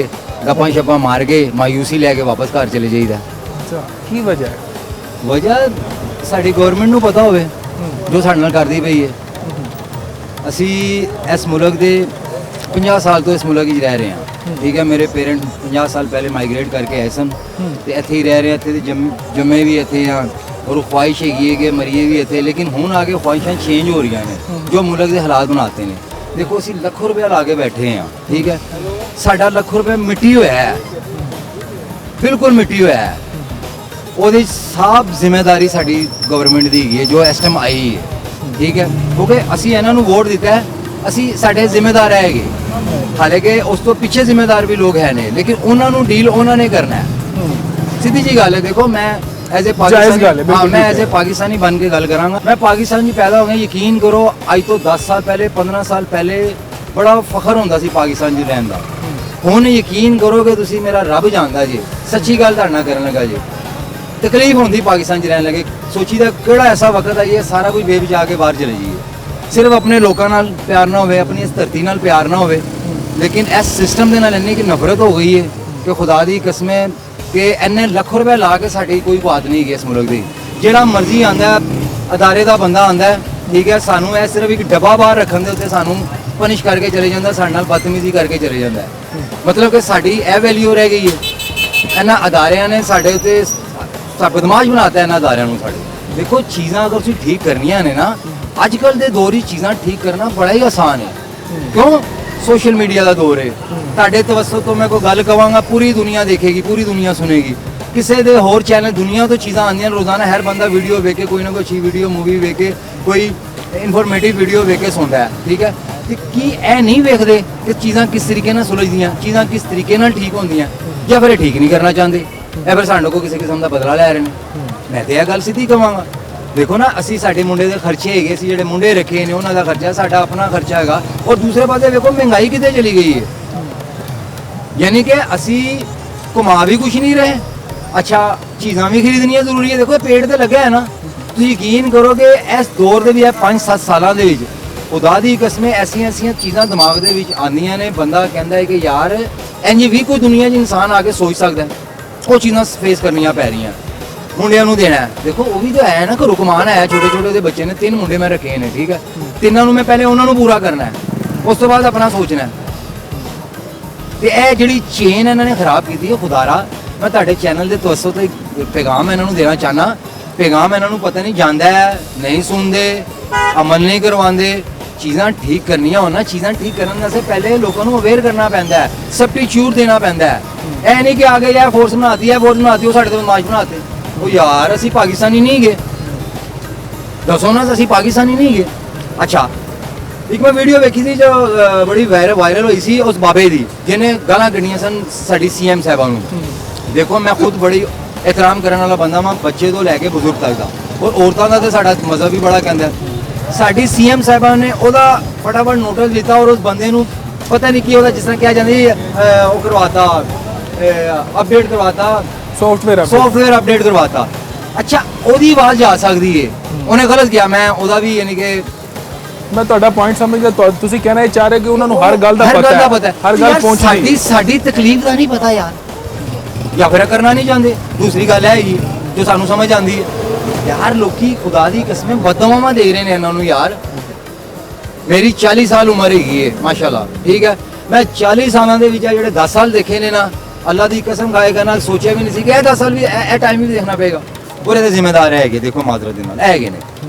ਗੱਪਾਂ ਛੱਪਾਂ ਮਾਰ ਕੇ ਮਾਯੂਸੀ ਲੈ ਕੇ ਵਾਪਸ ਘਰ ਚਲੇ ਜਾਈਦਾ। अच्छा, की वजह है? ਵਜ੍ਹਾ ਸਾਡੀ ਗਵਰਨਮੈਂਟ ਨੂੰ ਪਤਾ ਹੋਵੇ ਜੋ ਸਾਡੇ ਨਾਲ ਕਰਦੀ ਪਈ ਹੈ। ਅਸੀਂ ਇਸ ਮੁਲਕ ਦੇ 50 ਸਾਲ ਤੋਂ ਇਸ ਮੁਲਕ ਵਿੱਚ ਰਹਿ ਰਹੇ ਹਾਂ, ਠੀਕ ਹੈ। ਮੇਰੇ ਪੇਰੈਂਟ 50 ਸਾਲ ਪਹਿਲੇ ਮਾਈਗ੍ਰੇਟ ਕਰਕੇ ਆਏ ਸਨ ਤੇ ਇੱਥੇ ਹੀ ਰਹਿ ਰਹੇ, ਇੱਥੇ ਦੇ ਜੰਮੇ ਵੀ ਇੱਥੇ ਆ, ਔਰ ਖੁਆਇਸ਼ ਹੈਗੀ ਹੈ ਕਿ ਮਰੀਏ ਵੀ ਇੱਥੇ। ਲੇਕਿਨ ਹੁਣ ਆ ਕੇ ਖੁਆਇਸ਼ਾਂ ਚੇਂਜ ਹੋ ਰਹੀਆਂ ਨੇ ਜੋ ਮੁਲਕ ਦੇ ਹਾਲਾਤ ਬਣਾਤੇ ਨੇ। ਦੇਖੋ ਅਸੀਂ ਲੱਖੋਂ ਰੁਪਇਆ ਲਾ ਕੇ ਬੈਠੇ ਹਾਂ, ਠੀਕ ਹੈ। ਸਾਡਾ ਲੱਖੋਂ ਰੁਪਇਆ ਮਿੱਟੀ ਹੋਇਆ ਹੈ, ਬਿਲਕੁਲ ਮਿੱਟੀ ਹੋਇਆ ਹੈ। ਉਹਦੀ ਸਭ ਜ਼ਿੰਮੇਵਾਰੀ ਸਾਡੀ ਗਵਰਨਮੈਂਟ ਦੀ ਹੈਗੀ ਹੈ ਜੋ ਇਸ ਟਾਈਮ ਆਈ ਹੈ, ਠੀਕ ਹੈ। ਕਿਉਂਕਿ ਅਸੀਂ ਇਹਨਾਂ ਨੂੰ ਵੋਟ ਦਿੱਤਾ ਹੈ, ਅਸੀਂ ਸਾਡੇ ਜ਼ਿੰਮੇਦਾਰ ਹੈਗੇ। ਹਾਲਾਂਕਿ ਉਸ ਤੋਂ ਪਿੱਛੇ ਜ਼ਿੰਮੇਦਾਰ ਵੀ ਲੋਕ ਹੈ ਨੇ, ਲੇਕਿਨ ਉਹਨਾਂ ਨੂੰ ਡੀਲ ਉਹਨਾਂ ਨੇ ਕਰਨਾ ਹੈ। ਸਿੱਧੀ ਜੀ ਗੱਲ ਹੈ। ਦੇਖੋ ਮੈਂ ਐਜ਼ ਏ ਪਾਕਿਸਤਾਨੀ, ਮੈਂ ਐਜ਼ ਏ ਪਾਕਿस्तानी बन के गल करांगा। मैं पाकिस्तान 'ਚ पैदा हो गया। यकीन करो ਅੱਜ ਤੋਂ 10 ਸਾਲ ਪਹਿਲੇ 15 ਸਾਲ ਪਹਿਲੇ ਬੜਾ ਫਖਰ ਹੁੰਦਾ ਸੀ ਪਾਕਿਸਤਾਨ 'ਚ ਰਹਿਣ ਦਾ। ਹੁਣ ਯਕੀਨ ਕਰੋਗੇ ਤੁਸੀਂ, ਮੇਰਾ ਰੱਬ ਜਾਣਦਾ ਜੀ, ਸੱਚੀ ਗੱਲ ਤੁਹਾਡੇ ਨਾਲ ਕਰਨ ਲੱਗਾ ਜੀ, ਤਕਲੀਫ ਹੁੰਦੀ ਪਾਕਿਸਤਾਨ 'ਚ ਰਹਿਣ ਲੱਗੇ। ਸੋਚੀਦਾ ਕਿਹੜਾ ਐਸਾ ਵਕਤ ਹੈ ਇਹ ਸਾਰਾ ਕੁਝ ਬੇਬਚਾ ਕੇ ਬਾਹਰ ਚਲੇ ਜਾਈਏ। ਸਿਰਫ ਆਪਣੇ ਲੋਕਾਂ ਨਾਲ ਪਿਆਰ ਨਾ ਹੋਵੇ, ਆਪਣੀ ਇਸ ਧਰਤੀ ਨਾਲ ਪਿਆਰ ਨਾ ਹੋਵੇ, ਲੇਕਿਨ ਇਸ ਸਿਸਟਮ ਦੇ ਨਾਲ ਇੰਨੀ ਕਿ ਨਫ਼ਰਤ ਹੋ ਗਈ ਹੈ ਕਿ ਖੁਦਾ ਦੀ ਕਸਮ ਹੈ ਕਿ ਇੰਨੇ ਲੱਖ ਰੁਪਏ ਲਾ ਕੇ ਸਾਡੀ ਕੋਈ ਬਾਤ ਨਹੀਂ ਹੈਗੀ ਇਸ ਮੁਲਕ ਦੀ। ਜਿਹੜਾ ਮਰਜ਼ੀ ਆਂਦਾ ਅਦਾਰੇ ਦਾ ਬੰਦਾ ਆਂਦਾ, ਠੀਕ ਹੈ, ਸਾਨੂੰ ਇਹ ਸਿਰਫ ਇੱਕ ਡੱਬਾ ਬਾਹਰ ਰੱਖਣ ਦੇ ਉੱਤੇ ਸਾਨੂੰ ਪਨਿਸ਼ ਕਰਕੇ ਚਲੇ ਜਾਂਦਾ, ਸਾਡੇ ਨਾਲ ਬਦਤਮੀਜ਼ੀ ਕਰਕੇ ਚਲੇ ਜਾਂਦਾ। ਮਤਲਬ ਕਿ ਸਾਡੀ ਇਹ ਵੈਲਿਊ ਰਹਿ ਗਈ ਹੈ। ਇਹਨਾਂ ਅਦਾਰਿਆਂ ਨੇ ਸਾਡੇ ਉੱਤੇ ਬਦਮਾਸ਼ ਬਣਾਤਾ ਇਹਨਾਂ ਅਦਾਰਿਆਂ ਨੂੰ ਸਾਡੇ। ਦੇਖੋ ਚੀਜ਼ਾਂ ਅਗਰ ਤੁਸੀਂ ਠੀਕ ਕਰਨੀਆਂ ਨੇ ਨਾ, ਅੱਜ ਕੱਲ੍ਹ ਦੇ ਦੌਰ 'ਚ ਚੀਜ਼ਾਂ ਠੀਕ ਕਰਨਾ ਬੜਾ ਹੀ ਆਸਾਨ ਹੈ। ਕਿਉਂ? ਸੋਸ਼ਲ ਮੀਡੀਆ ਦਾ ਦੌਰ ਹੈ। ਤੁਹਾਡੇ ਤਵੱਸਤ ਤੋਂ ਮੈਂ ਕੋਈ ਗੱਲ ਕਵਾਂਗਾ, ਪੂਰੀ ਦੁਨੀਆ ਦੇਖੇਗੀ, ਪੂਰੀ ਦੁਨੀਆ ਸੁਣੇਗੀ। ਕਿਸੇ ਦੇ ਹੋਰ ਚੈਨਲ ਦੁਨੀਆ ਤੋਂ ਚੀਜ਼ਾਂ ਆਉਂਦੀਆਂ ਰੋਜ਼ਾਨਾ। ਹਰ ਬੰਦਾ ਵੀਡੀਓ ਵੇਖ ਕੇ, ਕੋਈ ਨਾ ਕੋਈ ਅੱਛੀ ਵੀਡੀਓ ਮੂਵੀ ਵੇਖ ਕੇ, ਕੋਈ ਇਨਫੋਰਮੇਟਿਵ ਵੀਡੀਓ ਵੇਖ ਕੇ ਸੁਣਦਾ ਹੈ, ਠੀਕ ਹੈ। ਤੇ ਕੀ ਇਹ ਨਹੀਂ ਵੇਖਦੇ ਕਿ ਚੀਜ਼ਾਂ ਕਿਸ ਤਰੀਕੇ ਨਾਲ ਸੁਲਝਦੀਆਂ, ਚੀਜ਼ਾਂ ਕਿਸ ਤਰੀਕੇ ਨਾਲ ਠੀਕ ਹੁੰਦੀਆਂ, ਜਾਂ ਫਿਰ ਇਹ ਠੀਕ ਨਹੀਂ ਕਰਨਾ ਚਾਹੁੰਦੇ, ਇਹ ਫਿਰ ਸਾਡੇ ਕੋਲ ਕਿਸੇ ਕਿਸਮ ਦਾ ਬਦਲਾ ਲੈ ਰਹੇ ਨੇ। ਮੈਂ ਤੇ ਇਹ ਗੱਲ ਸਿੱਧੀ ਕਵਾਂਗਾ। ਦੇਖੋ ਨਾ, ਅਸੀਂ ਸਾਡੇ ਮੁੰਡੇ ਦੇ ਖਰਚੇ ਹੈਗੇ, ਅਸੀਂ ਜਿਹੜੇ ਮੁੰਡੇ ਰੱਖੇ ਨੇ ਉਹਨਾਂ ਦਾ ਖਰਚਾ, ਸਾਡਾ ਆਪਣਾ ਖਰਚਾ ਹੈਗਾ। ਔਰ ਦੂਸਰੇ ਪਾਸੇ ਵੇਖੋ ਮਹਿੰਗਾਈ ਕਿਤੇ ਚਲੀ ਗਈ ਹੈ। ਯਾਨੀ ਕਿ ਅਸੀਂ ਘੁਮਾ ਵੀ ਕੁਛ ਨਹੀਂ ਰਹੇ। ਅੱਛਾ, ਚੀਜ਼ਾਂ ਵੀ ਖਰੀਦਣੀਆਂ ਜ਼ਰੂਰੀ ਹੈ। ਦੇਖੋ ਪੇਟ ਤੇ ਲੱਗਾ ਹੈ ਨਾ। ਤੁਸੀਂ ਯਕੀਨ ਕਰੋਗੇ ਇਸ ਦੌਰ ਦੇ ਵੀ 5-7 ਸਾਲਾਂ ਦੇ ਵਿੱਚ ਖੁਦਾ ਦੀ ਕਸਮ ਐਸੀਆਂ ਚੀਜ਼ਾਂ ਦਿਮਾਗ ਦੇ ਵਿੱਚ ਆਉਂਦੀਆਂ ਨੇ, ਬੰਦਾ ਕਹਿੰਦਾ ਹੈ ਕਿ ਯਾਰ ਇੰਝ ਵੀ ਕੋਈ ਦੁਨੀਆ 'ਚ ਇਨਸਾਨ ਆ ਕੇ ਸੋਚ ਸਕਦਾ ਹੈ। ਉਹ ਚੀਜ਼ਾਂ ਫੇਸ ਕਰਨੀਆਂ ਪੈ ਰਹੀਆਂ। ਮੁੰਡਿਆਂ ਨੂੰ ਦੇਣਾ, ਦੇਖੋ ਉਹ ਵੀ ਤਾਂ ਹੈ ਨਾ, ਘਰੋਂ ਕਮਾਨ ਆਇਆ, ਛੋਟੇ ਛੋਟੇ ਉਹਦੇ ਬੱਚੇ ਨੇ, 3 ਮੁੰਡੇ ਮੈਂ ਰੱਖੇ ਨੇ, ਠੀਕ ਹੈ। ਤਿੰਨਾਂ ਨੂੰ ਮੈਂ ਪਹਿਲੇ ਉਹਨਾਂ ਨੂੰ ਪੂਰਾ ਕਰਨਾ ਹੈ, ਉਸ ਤੋਂ ਬਾਅਦ ਆਪਣਾ ਸੋਚਣਾ ਹੈ। ਤੇ ਇਹ ਜਿਹੜੀ ਚੇਨ ਇਹਨਾਂ ਨੇ ਖਰਾਬ ਕੀਤੀ ਹੈ, ਖੁਦਾਰਾ ਮੈਂ ਤੁਹਾਡੇ ਚੈਨਲ ਦੇ ਤਵੱਸਤ ਤੇ ਪੈਗਾਮ ਇਹਨਾਂ ਨੂੰ ਦੇਣਾ ਚਾਹਨਾ। ਪੈਗਾਮ ਇਹਨਾਂ ਨੂੰ ਪਤਾ ਨਹੀਂ ਜਾਂਦਾ ਹੈ, ਨਹੀਂ ਸੁਣਦੇ, ਅਮਲ ਨਹੀਂ ਕਰਵਾਉਂਦੇ। ਚੀਜ਼ਾਂ ਠੀਕ ਕਰਨੀਆਂ ਹੋਣਾ, ਚੀਜ਼ਾਂ ਠੀਕ ਕਰਨ ਵਾਸਤੇ ਪਹਿਲੇ ਲੋਕਾਂ ਨੂੰ ਅਵੇਅਰ ਕਰਨਾ ਪੈਂਦਾ ਹੈ, ਸਬਸਟੀਟਿਊਟ ਦੇਣਾ ਪੈਂਦਾ ਹੈ। ਇਹ ਨਹੀਂ ਕਿ ਆਗੇ ਯਾਰ ਫੋਰਸ ਬਣਾਤੀ ਹੈ, ਫੋਰਸ ਬਣਾਤੀ, ਉਹ ਸਾਡੇ ਤੋਂ ਬਦਮਾਸ਼ ਬਣਾਤੇ। ਉਹ ਯਾਰ ਅਸੀਂ ਪਾਕਿਸਤਾਨੀ ਨਹੀਂ ਗਏ, ਦੱਸੋ ਨਾ, ਅਸੀਂ ਪਾਕਿਸਤਾਨੀ ਨਹੀਂ ਗਏ। ਅੱਛਾ, ਇੱਕ ਮੈਂ ਵੀਡੀਓ ਵੇਖੀ ਸੀ ਜੋ ਬੜੀ ਵਾਇਰਲ ਹੋਈ ਸੀ ਉਸ ਬਾਬੇ ਦੀ, ਜਿਹਨੇ ਗਾਲਾਂ ਕੱਢੀਆਂ ਸਨ ਸਾਡੀ CM ਸਾਹਿਬਾਂ ਨੂੰ। ਦੇਖੋ ਮੈਂ ਖੁਦ ਬੜੀ ਇਹਤਰਾਮ ਕਰਨ ਵਾਲਾ ਬੰਦਾ ਵਾਂ, ਬੱਚੇ ਤੋਂ ਲੈ ਕੇ ਬਜ਼ੁਰਗ ਤੱਕ ਦਾ, ਔਰ ਔਰਤਾਂ ਦਾ ਤਾਂ ਸਾਡਾ ਮਜ਼ਹਬ ਵੀ ਬੜਾ ਕਹਿੰਦਾ। ਸਾਡੀ CM ਸਾਹਿਬਾਂ ਨੇ ਉਹਦਾ ਫਟਾਫਟ ਨੋਟਿਸ ਲਿੱਤਾ, ਔਰ ਉਸ ਬੰਦੇ ਨੂੰ ਪਤਾ ਨਹੀਂ ਕੀ ਉਹਦਾ, ਜਿਸ ਤਰ੍ਹਾਂ ਕਿਹਾ ਜਾਂਦੀ ਉਹ ਕਰਵਾਤਾ, ਅਪਡੇਟ ਕਰਵਾਤਾ, ਸੌਫਟਵੇਅਰ ਅਪਡੇਟ ਕਰਵਾਤਾ। ਅੱਛਾ, ਉਹਦੀ ਆਵਾਜ਼ ਜਾ ਸਕਦੀ ਹੈ, ਉਹਨੇ ਗਲਤ ਕਿਹਾ, ਮੈਂ ਉਹਦਾ ਵੀ ਯਾਨੀ ਕਿ ਮੈਂ ਤੁਹਾਡਾ ਪੁਆਇੰਟ ਸਮਝ ਗਿਆ। ਤੁਸੀਂ ਕਹਿਣਾ ਇਹ ਚਾਹ ਰਹੇ ਕਿ ਉਹਨਾਂ ਨੂੰ ਹਰ ਗੱਲ ਦਾ ਪਤਾ ਹੈ, ਹਰ ਗੱਲ ਪਹੁੰਚਦੀ। ਸਾਡੀ ਤਕਲੀਫ ਦਾ ਨਹੀਂ ਪਤਾ ਯਾਰ, ਜਾਂ ਫਿਰ ਕਰਨਾ ਨਹੀਂ ਚਾਹੁੰਦੇ। ਦੂਸਰੀ ਗੱਲ ਹੈ ਜੀ ਜੋ ਸਾਨੂੰ ਸਮਝ ਆਉਂਦੀ ਹੈ, ਯਾਰ ਲੋਕੀ ਖੁਦਾ ਦੀ ਕਸਮ ਬਦਦੁਆਵਾਂ ਦੇ ਰਹੇ ਨੇ ਇਹਨਾਂ ਨੂੰ। ਯਾਰ ਮੇਰੀ 40 ਸਾਲ ਉਮਰ ਹੈਗੀ ਹੈ ਮਾਸ਼ਾਅੱਲਾ, ਠੀਕ ਹੈ। ਮੈਂ 40 ਸਾਲਾਂ ਦੇ ਵਿੱਚ ਜਿਹੜੇ 10 ਸਾਲ ਦੇਖੇ ਨੇ ਨਾ, ਅੱਲਾ ਦੀ ਕਸਮ ਖਾਏਗਾ ਨਾਲ ਸੋਚਿਆ ਵੀ ਨਹੀਂ ਸੀ ਕਿ ਇਹ 10 ਸਾਲ ਵੀ ਇਹ ਟਾਈਮ ਵੀ ਦੇਖਣਾ ਪਏਗਾ। ਪੂਰੇ ਦੇ ਜ਼ਿੰਮੇਦਾਰ ਹੈਗੇ, ਦੇਖੋ ਮਾਜ਼ਰਤ ਦੇ ਨਾਲ ਹੈਗੇ ਨੇ।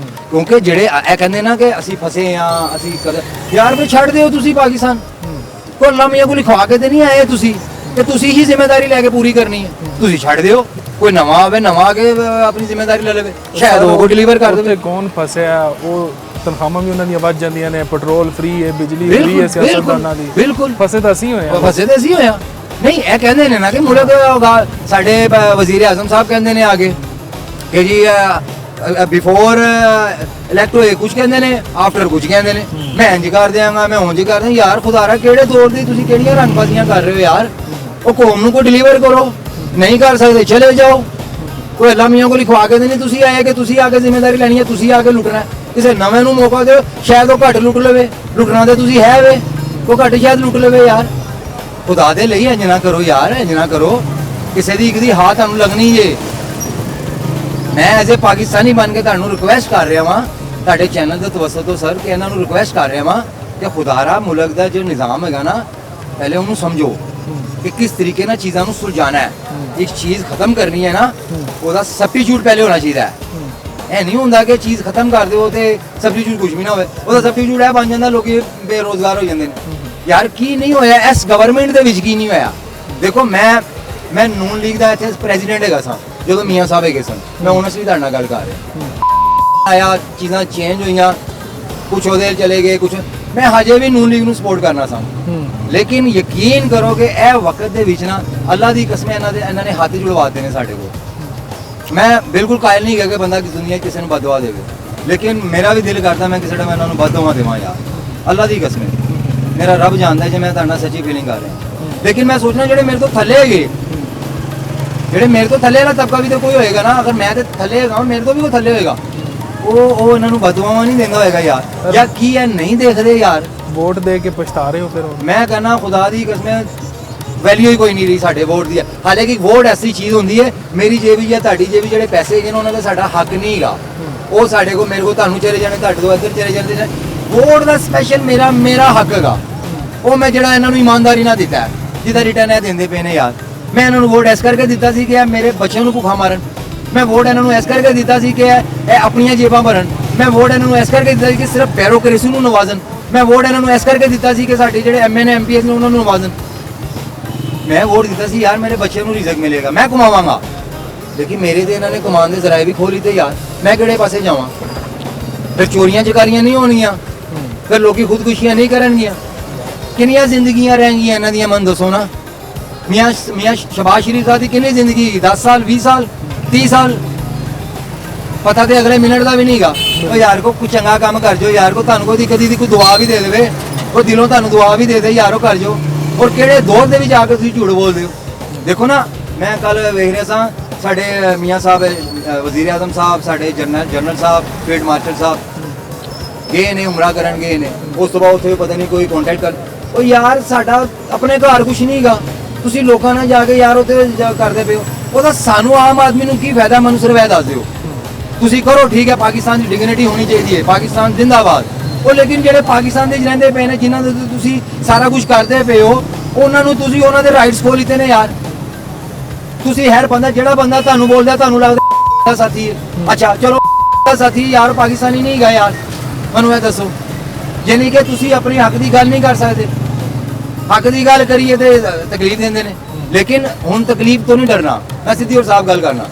ਕਿਉਂਕਿ ਜਿਹੜੇ ਇਹ ਕਹਿੰਦੇ ਨਾ ਕਿ ਅਸੀਂ ਫਸੇ ਹਾਂ, ਅਸੀਂ ਯਾਰ ਫਿਰ ਛੱਡ ਦਿਓ ਤੁਸੀਂ ਪਾਕਿਸਤਾਨ। ਕੋਈ ਅੱਲਾ ਮੀਆਂ ਕੋਲ ਲਿਖਵਾ ਕੇ ਤੇ ਨਹੀਂ ਆਏ ਤੁਸੀਂ, ਕਿ ਤੁਸੀਂ ਹੀ ਜ਼ਿੰਮੇਵਾਰੀ ਲੈ ਕੇ ਪੂਰੀ ਕਰਨੀ ਹੈ। ਤੁਸੀਂ ਛੱਡ ਦਿਓ, ਕੋਈ ਨਵਾਂ ਆਵੇ, ਨਵਾਂ ਆ ਕੇ ਆਪਣੀ ਜ਼ਿੰਮੇਵਾਰੀ ਲੈ ਲਵੇ, ਸ਼ਾਇਦ ਉਹ ਕੋ ਡਿਲੀਵਰ ਕਰ ਦੇਵੇ। ਉੱਥੇ ਕੌਣ ਫਸਿਆ, ਉਹ ਤਨਖਾਹਾਂ ਵੀ ਉਹਨਾਂ ਦੀਆਂ ਵੱਧ ਜਾਂਦੀਆਂ ਨੇ, ਪੈਟਰੋਲ ਫ੍ਰੀ ਹੈ, ਬਿਜਲੀ ਫ੍ਰੀ ਹੈ ਸਿਆਸਤਦਾਨਾਂ ਦੀ। ਬਿਲਕੁਲ ਫਸੇ ਤਾਂ ਅਸੀਂ ਹੋਏ ਆ। ਫਸੇ ਤਾਂ ਅਸੀਂ ਹੋਇਆ। ਨਹੀਂ, ਇਹ ਕਹਿੰਦੇ ਨੇ ਨਾ ਕਿ ਮੁਲਕ ਸਾਡੇ ਵਜ਼ੀਰ ਆਜ਼ਮ ਸਾਹਿਬ ਕਹਿੰਦੇ ਨੇ ਆਗੇ ਕਿ ਜੀ ਬਿਫੋਰ ਇਲੈਕਟ ਹੋਏ ਕੁਝ ਕਹਿੰਦੇ ਨੇ, ਆਫਟਰ ਕੁਝ ਕਹਿੰਦੇ ਨੇ। ਮੈਂ ਇੰਜ ਕਰ ਦਿਆਂਗਾ, ਮੈਂ ਉਂਝ ਕਰ ਦਿਆਂ। ਯਾਰ ਖੁਦਾਰਾ ਕਿਹੜੇ ਦੌਰ ਦੀ ਤੁਸੀਂ ਕਿਹੜੀਆਂ ਰੰਗਬਾਜ਼ੀਆਂ ਕਰ ਰਹੇ ਹੋ ਯਾਰ? ਉਹ ਕੌਮ ਨੂੰ ਕੋਈ ਡਿਲੀਵਰ ਕਰੋ, ਨਹੀਂ ਕਰ ਸਕਦੇ ਚਲੇ ਜਾਓ। ਕੋਈ ਅੱਲਾ ਮੀਆਂ ਕੋਲ ਲਿਖਵਾ ਕੇ ਨਹੀਂ ਤੁਸੀਂ ਆਏ ਕਿ ਤੁਸੀਂ ਆ ਕੇ ਜ਼ਿੰਮੇਵਾਰੀ ਲੈਣੀ ਹੈ, ਤੁਸੀਂ ਆ ਕੇ ਲੁੱਟਣਾ ਹੈ। ਕਿਸੇ ਨਵੇਂ ਨੂੰ ਮੌਕਾ ਦਿਓ, ਸ਼ਾਇਦ ਉਹ ਘੱਟ ਲੁੱਟ ਲਵੇ। ਲੁੱਟਣਾ ਤੇ ਤੁਸੀਂ ਹੈ ਵੇ, ਉਹ ਘੱਟ ਸ਼ਾਇਦ ਲੁੱਟ ਲਵੇ ਯਾਰ। ਖੁਦਾ ਦੇ ਲਈ ਇੰਜ ਨਾ ਕਰੋ ਯਾਰ, ਇੰਜ ਨਾ ਕਰੋ। ਕਿਸੇ ਦੀ ਇੱਕ ਦੀ ਹਾਥ ਤੁਹਾਨੂੰ ਲੱਗਣੀ ਜੇ। ਮੈਂ ਐਜ਼ ਏ ਪਾਕਿਸਤਾਨੀ ਬਣ ਕੇ ਤੁਹਾਨੂੰ ਰਿਕੁਐਸਟ ਕਰ ਰਿਹਾ ਵਾਂ, ਤੁਹਾਡੇ ਚੈਨਲ ਦੇ ਤਵੱਸਤ ਤੋਂ ਸਰ, ਕਿ ਇਹਨਾਂ ਨੂੰ ਰਿਕੁਐਸਟ ਕਰ ਰਿਹਾ ਵਾਂ ਕਿ ਖੁਦਾਰਾ ਮੁਲਕ ਦਾ ਜੋ ਨਿਜ਼ਾਮ ਹੈਗਾ ਨਾ, ਪਹਿਲੇ ਉਹਨੂੰ ਸਮਝੋ ਕਿ ਕਿਸ ਤਰੀਕੇ ਨਾਲ ਚੀਜ਼ਾਂ ਨੂੰ ਸੁਲਝਾਣਾ ਹੈ। ਇੱਕ ਚੀਜ਼ ਖਤਮ ਕਰਨੀ ਹੈ ਨਾ, ਉਹਦਾ ਸਬਸਟੀਟਿਊਟ ਪਹਿਲੇ ਹੋਣਾ ਚਾਹੀਦਾ ਹੈ। ਇਹ ਨਹੀਂ ਹੁੰਦਾ ਕਿ ਚੀਜ਼ ਖਤਮ ਕਰ ਦਿਓ ਤੇ ਸਬਸਟੀਟਿਊਟ ਕੁਝ ਵੀ ਨਾ ਹੋਵੇ। ਉਹਦਾ ਸਬਸਟੀਟਿਊਟ ਇਹ ਬਣ ਜਾਂਦਾ, ਲੋਕੀ ਬੇਰੋਜ਼ਗਾਰ ਹੋ ਜਾਂਦੇ ਨੇ। ਯਾਰ ਕੀ ਨਹੀਂ ਹੋਇਆ ਇਸ ਗਵਰਨਮੈਂਟ ਦੇ ਵਿੱਚ, ਕੀ ਨਹੀਂ ਹੋਇਆ? ਦੇਖੋ ਮੈਂ ਨੂਨ ਲੀਗ ਦਾ ਇੱਥੇ ਪ੍ਰੈਜ਼ੀਡੈਂਟ ਹੈਗਾ ਸਾਂ ਜਦੋਂ ਮੀਆਂ ਸਾਹਿਬ ਹੈਗੇ ਸਨ। ਮੈਂ ਉਹਨਾਂ ਨਾਲ ਤੁਹਾਡੇ ਨਾਲ ਗੱਲ ਕਰ ਰਿਹਾ। ਆਇਆ ਚੀਜ਼ਾਂ ਚੇਂਜ ਹੋਈਆਂ, ਕੁਝ ਉਹਦੇ ਚਲੇ ਗਏ, ਕੁਝ ਮੈਂ ਹਜੇ ਵੀ ਨੂਨ ਲੀਗ ਨੂੰ ਸਪੋਰਟ ਕਰਨਾ ਸਾਂ। ਲੇਕਿਨ ਯਕੀਨ ਕਰੋ ਕਿ ਇਹ ਵਕਤ ਦੇ ਵਿੱਚ ਨਾ ਅੱਲਾ ਦੀ ਕਸਮ ਇਹਨਾਂ ਨੇ ਹੱਥ ਜੁੜਵਾਤੇ ਨੇ ਸਾਡੇ ਕੋਲ। ਮੈਂ ਬਿਲਕੁਲ ਕਾਇਲ ਨਹੀਂ ਹੈਗਾ ਕਿ ਬੰਦਾ ਕਿ ਦੁਨੀਆ ਕਿਸੇ ਨੂੰ ਬਦਦੁਆ ਦੇਵੇ, ਲੇਕਿਨ ਮੇਰਾ ਵੀ ਦਿਲ ਕਰਦਾ ਮੈਂ ਕਿਸੇ ਟਾਈਮ ਇਹਨਾਂ ਨੂੰ ਬਦਦੁਆ ਦੇਵਾਂ ਯਾਰ। ਅੱਲਾ ਦੀ ਕਸਮ ਮੇਰਾ ਰੱਬ ਜਾਣਦਾ ਜੇ ਮੈਂ ਤੁਹਾਡੇ ਨਾਲ ਸੱਚੀ ਫੀਲਿੰਗ ਕਰ ਰਿਹਾ। ਲੇਕਿਨ ਮੈਂ ਸੋਚਣਾ ਜਿਹੜੇ ਮੇਰੇ ਤੋਂ ਥੱਲੇ ਹੈਗੇ, ਜਿਹੜੇ ਮੇਰੇ ਤੋਂ ਥੱਲੇ ਵਾਲਾ ਤਬਕਾ ਵੀ ਤਾਂ ਕੋਈ ਹੋਏਗਾ ਨਾ। ਅਗਰ ਮੈਂ ਤੇ ਥੱਲੇ ਹੈਗਾ, ਮੇਰੇ ਤੋਂ ਵੀ ਕੋਈ ਥੱਲੇ ਹੋਏਗਾ, ਉਹ ਇਹਨਾਂ ਨੂੰ ਬਦਦੁਆਵਾਂ ਨਹੀਂ ਦਿੰਦਾ ਹੋਏਗਾ ਯਾਰ। ਜਾਂ ਕੀ ਹੈ ਨਹੀਂ ਦੇਖਦੇ ਯਾਰ? ਵੋਟ ਦੇ ਕੇ ਪਛਤਾ ਰਹੇ ਹੋ ਫਿਰ ਹੁਣ? ਮੈਂ ਕਹਿੰਦਾ ਖੁਦਾ ਦੀ ਕਸਮ ਵੈਲਿਊ ਹੀ ਕੋਈ ਨਹੀਂ ਰਹੀ ਸਾਡੇ ਵੋਟ ਦੀ। ਹਾਲਾਂਕਿ ਵੋਟ ਐਸੀ ਚੀਜ਼ ਹੁੰਦੀ ਹੈ, ਮੇਰੀ ਜੇਬ ਜਾਂ ਤੁਹਾਡੀ ਜੇਬ ਜਿਹੜੇ ਪੈਸੇ ਹੈਗੇ ਨੇ ਉਹਨਾਂ ਦਾ ਸਾਡਾ ਹੱਕ ਨਹੀਂ ਹੈਗਾ। ਉਹ ਸਾਡੇ ਕੋਲ, ਮੇਰੇ ਕੋਲ ਤੁਹਾਨੂੰ ਚਲੇ ਜਾਣੇ, ਤੁਹਾਡੇ ਤੋਂ ਇੱਧਰ ਚਲੇ ਜਾਂਦੇ। ਵੋਟ ਦਾ ਸਪੈਸ਼ਲ ਮੇਰਾ ਹੱਕ ਹੈਗਾ, ਉਹ ਮੈਂ ਜਿਹੜਾ ਇਹਨਾਂ ਨੂੰ ਇਮਾਨਦਾਰੀ ਨਾਲ ਦਿੱਤਾ ਹੈ, ਜਿਹਦਾ ਰਿਟਰਨ ਇਹ ਦਿੰਦੇ ਪਏ ਨੇ ਯਾਰ। ਮੈਂ ਇਹਨਾਂ ਨੂੰ ਵੋਟ ਇਸ ਕਰਕੇ ਦਿੱਤਾ ਸੀ ਕਿ ਇਹ ਮੇਰੇ ਬੱਚਿਆਂ ਨੂੰ ਭੁੱਖਾ ਮਾਰਨ। ਮੈਂ ਵੋਟ ਇਹਨਾਂ ਨੂੰ ਇਸ ਕਰਕੇ ਦਿੱਤਾ ਸੀ ਕਿ ਇਹ ਆਪਣੀਆਂ ਜੇਬਾਂ ਭਰਨ। ਮੈਂ ਵੋਟ ਇਹਨਾਂ ਨੂੰ ਇਸ ਕਰਕੇ ਦਿੱਤਾ ਸੀ ਕਿ ਸਿਰਫ ਬਿਊਰੋਕ੍ਰੇਸੀ ਨੂੰ ਨਵਾਜ਼ਣ। ਮੈਂ ਵੋਟ ਇਹਨਾਂ ਨੂੰ ਇਸ ਕਰਕੇ ਦਿੱਤਾ ਸੀ ਕਿ ਸਾਡੇ ਜਿਹੜੇ ਐਮਐਨਏ ਐਮਪੀਐਸ ਨੇ ਉਹਨਾਂ ਨੂੰ ਨਵਾਜ਼ਣ। ਮੈਂ ਵੋਟ ਦਿੱਤਾ ਸੀ ਯਾਰ ਮੇਰੇ ਬੱਚਿਆਂ ਨੂੰ ਰਿਜ਼ਕ ਮਿਲੇਗਾ, ਮੈਂ ਕਮਾਵਾਂਗਾ। ਲੇਕਿਨ ਮੇਰੇ ਤੇ ਇਹਨਾਂ ਨੇ ਕਮਾਉਣ ਦੇ ਜ਼ਰਾਏ ਵੀ ਖੋਲੀ ਤੇ ਯਾਰ, ਮੈਂ ਕਿਹੜੇ ਪਾਸੇ ਜਾਵਾਂ? ਫਿਰ ਚੋਰੀਆਂ ਚਕਾਰੀਆਂ ਨਹੀਂ ਹੋਣਗੀਆਂ, ਫਿਰ ਲੋਕੀ ਖੁਦਕੁਸ਼ੀਆਂ ਨਹੀਂ ਕਰਨਗੀਆਂ। ਕਿੰਨੀਆਂ ਜ਼ਿੰਦਗੀਆਂ ਰਹਿਣਗੀਆਂ ਇਹਨਾਂ ਦੀਆਂ, ਮਨ ਦੱਸੋ ਨਾ। ਮੀਆਂ ਸ਼ਬਾਜ਼ ਸ਼ਰੀਫ ਸਾਹਿਬ ਦੀ ਕਿੰਨੀ ਜ਼ਿੰਦਗੀ, 10 ਸਾਲ 20 ਸਾਲ 30 ਸਾਲ, ਪਤਾ ਤੇ ਅਗਲੇ ਮਿੰਟ ਦਾ ਵੀ ਨਹੀਂਗਾ। ਉਹ ਯਾਰ ਕੋ ਕੁਝ ਚੰਗਾ ਕੰਮ ਕਰ ਜੋ ਯਾਰ, ਕੋ ਤੁਹਾਨੂੰ ਕੋਈ ਕਦੀ ਦੀ ਕੋਈ ਦੁਆ ਵੀ ਦੇ ਦੇਵੇ, ਉਹ ਦਿਲੋਂ ਤੁਹਾਨੂੰ ਦੁਆ ਵੀ ਦੇ ਦੇ ਯਾਰੋ ਕਰ ਜੋ। ਔਰ ਕਿਹੜੇ ਦੌਰ ਦੇ ਵਿੱਚ ਆ ਕੇ ਤੁਸੀਂ ਝੂਠ ਬੋਲਦੇ ਹੋ? ਦੇਖੋ ਨਾ, ਮੈਂ ਕੱਲ ਵੇਖ ਰਿਹਾ ਸਾਂ ਸਾਡੇ ਮੀਆਂ ਸਾਹਿਬ ਵਜ਼ੀਰ ਆਜ਼ਮ ਸਾਹਿਬ, ਸਾਡੇ ਜਨਰਲ ਸਾਹਿਬ, ਫੀਲਡ ਮਾਰਸ਼ਲ ਸਾਹਿਬ ਗਏ ਨੇ, ਉਮਰਾ ਕਰਨ ਗਏ ਨੇ। ਉਸ ਤੋਂ ਬਾਅਦ ਉੱਥੇ ਪਤਾ ਨਹੀਂ ਕੋਈ ਕੰਟੈਕਟ ਕਰ। ਉਹ ਯਾਰ ਸਾਡਾ ਆਪਣੇ ਘਰ ਕੁਝ ਨਹੀਂ ਹੈਗਾ, ਤੁਸੀਂ ਲੋਕਾਂ ਨਾਲ ਜਾ ਕੇ ਯਾਰ ਉੱਥੇ ਕਰਦੇ ਪਏ ਹੋ। ਉਹਦਾ ਸਾਨੂੰ ਆਮ ਆਦਮੀ ਨੂੰ ਕੀ ਫਾਇਦਾ? ਮੈਨੂੰ ਸਿਰਫ ਇਹ ਦੱਸ ਦਿਓ। ਤੁਸੀਂ ਕਰੋ ਠੀਕ ਹੈ, ਪਾਕਿਸਤਾਨ ਦੀ ਡਿਗਨਿਟੀ ਹੋਣੀ ਚਾਹੀਦੀ ਹੈ, ਪਾਕਿਸਤਾਨ ਜ਼ਿੰਦਾਬਾਦ। ਉਹ ਲੇਕਿਨ ਜਿਹੜੇ ਪਾਕਿਸਤਾਨ ਦੇ ਰਹਿੰਦੇ ਪਏ ਨੇ, ਜਿਨ੍ਹਾਂ ਦੇ ਤੁਸੀਂ ਸਾਰਾ ਕੁਝ ਕਰਦੇ ਪਏ ਹੋ, ਉਹਨਾਂ ਨੂੰ ਤੁਸੀਂ ਉਹਨਾਂ ਦੇ ਰਾਈਟਸ ਖੋਹ ਲਿੱਤੇ ਨੇ ਯਾਰ। ਤੁਸੀਂ ਹਰ ਬੰਦਾ, ਜਿਹੜਾ ਬੰਦਾ ਤੁਹਾਨੂੰ ਬੋਲਦਾ ਤੁਹਾਨੂੰ ਲੱਗਦਾ ਸਾਥੀ ਹੈ। ਅੱਛਾ ਚਲੋ ਸਾਥੀ ਯਾਰ ਪਾਕਿਸਤਾਨੀ ਨਹੀਂ ਗਾ ਯਾਰ, ਮੈਨੂੰ ਇਹ ਦੱਸੋ। ਯਾਨੀ ਕਿ ਤੁਸੀਂ ਆਪਣੀ ਹੱਕ ਦੀ ਗੱਲ ਨਹੀਂ ਕਰ ਸਕਦੇ। ਹੱਕ ਦੀ ਗੱਲ ਕਰੀਏ ਤੇ ਤਕਲੀਫ ਦਿੰਦੇ ਨੇ। ਲੇਕਿਨ ਹੁਣ ਤਕਲੀਫ ਤੋਂ ਨਹੀਂ ਡਰਨਾ, ਮੈਂ ਸਿੱਧੀ ਔਰ ਸਾਫ਼ ਗੱਲ ਕਰਨਾ।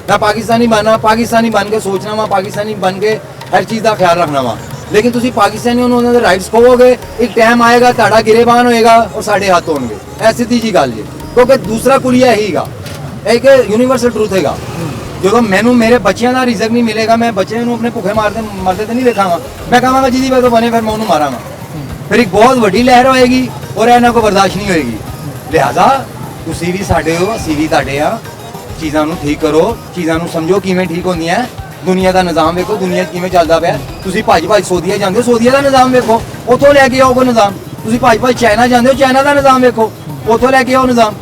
ਮੈਂ ਪਾਕਿਸਤਾਨੀ ਬਣਨਾ, ਪਾਕਿਸਤਾਨੀ ਬਣ ਕੇ ਸੋਚਣਾ ਵਾ, ਪਾਕਿਸਤਾਨੀ ਬਣ ਕੇ ਹਰ ਚੀਜ਼ ਦਾ ਖਿਆਲ ਰੱਖਣਾ ਵਾ। ਲੇਕਿਨ ਤੁਸੀਂ ਪਾਕਿਸਤਾਨੀ ਉਹਨਾਂ ਦੇ ਰਾਈਟਸ ਖੋਵੋਗੇ, ਇੱਕ ਟਾਈਮ ਆਏਗਾ ਤੁਹਾਡਾ ਗਿਰੇਬਾਨ ਹੋਏਗਾ ਔਰ ਸਾਡੇ ਹੱਥ ਹੋਣਗੇ। ਇਹ ਸਿੱਧੀ ਜੀ ਗੱਲ ਜੀ। ਕਿਉਂਕਿ ਦੂਸਰਾ ਕੁਲੀਆ ਹੀਗਾ, ਇੱਕ ਯੂਨੀਵਰਸਲ ਟਰੂਥ ਹੈਗਾ। ਜਦੋਂ ਮੈਨੂੰ ਮੇਰੇ ਬੱਚਿਆਂ ਦਾ ਰਿਜ਼ਕ ਨਹੀਂ ਮਿਲੇਗਾ, ਮੈਂ ਬੱਚਿਆਂ ਨੂੰ ਆਪਣੇ ਭੁੱਖੇ ਮਰਦੇ ਤੇ ਨਹੀਂ ਵੇਖਾਂਗਾ। ਮੈਂ ਕਹਾਂਗਾ ਜਿਹਦੀ ਵਜ੍ਹਾ ਤੋਂ ਬਣੇ ਫਿਰ ਮੈਂ ਉਹਨੂੰ ਮਾਰਾਂਗਾ। ਫਿਰ ਇੱਕ ਬਹੁਤ ਵੱਡੀ ਲਹਿਰ ਹੋਏਗੀ ਔਰ ਇਹਨਾਂ ਕੋਲ ਬਰਦਾਸ਼ਤ ਨਹੀਂ ਹੋਏਗੀ। ਲਿਹਾਜ਼ਾ ਤੁਸੀਂ ਵੀ ਸਾਡੇ ਹੋ, ਅਸੀਂ ਵੀ ਤੁਹਾਡੇ ਆ। ਚੀਜ਼ਾਂ ਨੂੰ ਠੀਕ ਕਰੋ, ਚੀਜ਼ਾਂ ਨੂੰ ਸਮਝੋ ਕਿਵੇਂ ਠੀਕ ਹੁੰਦੀਆਂ। ਦੁਨੀਆ ਦਾ ਨਿਜ਼ਾਮ ਵੇਖੋ, ਦੁਨੀਆ ਕਿਵੇਂ ਚੱਲਦਾ ਪਿਆ। ਤੁਸੀਂ ਭੱਜ ਸਊਦੀਆ ਜਾਂਦੇ ਹੋ, ਸਊਦੀਆ ਦਾ ਨਿਜ਼ਾਮ ਵੇਖੋ, ਉੱਥੋਂ ਲੈ ਕੇ ਆਓ ਕੋਈ ਨਿਜ਼ਾਮ। ਤੁਸੀਂ ਭੱਜ ਚਾਈਨਾ ਜਾਂਦੇ ਹੋ, ਚਾਈਨਾ ਦਾ ਨਿਜ਼ਾਮ ਵੇਖੋ, ਉੱਥੋਂ ਲੈ ਕੇ ਆਓ ਨਿਜ਼ਾਮ।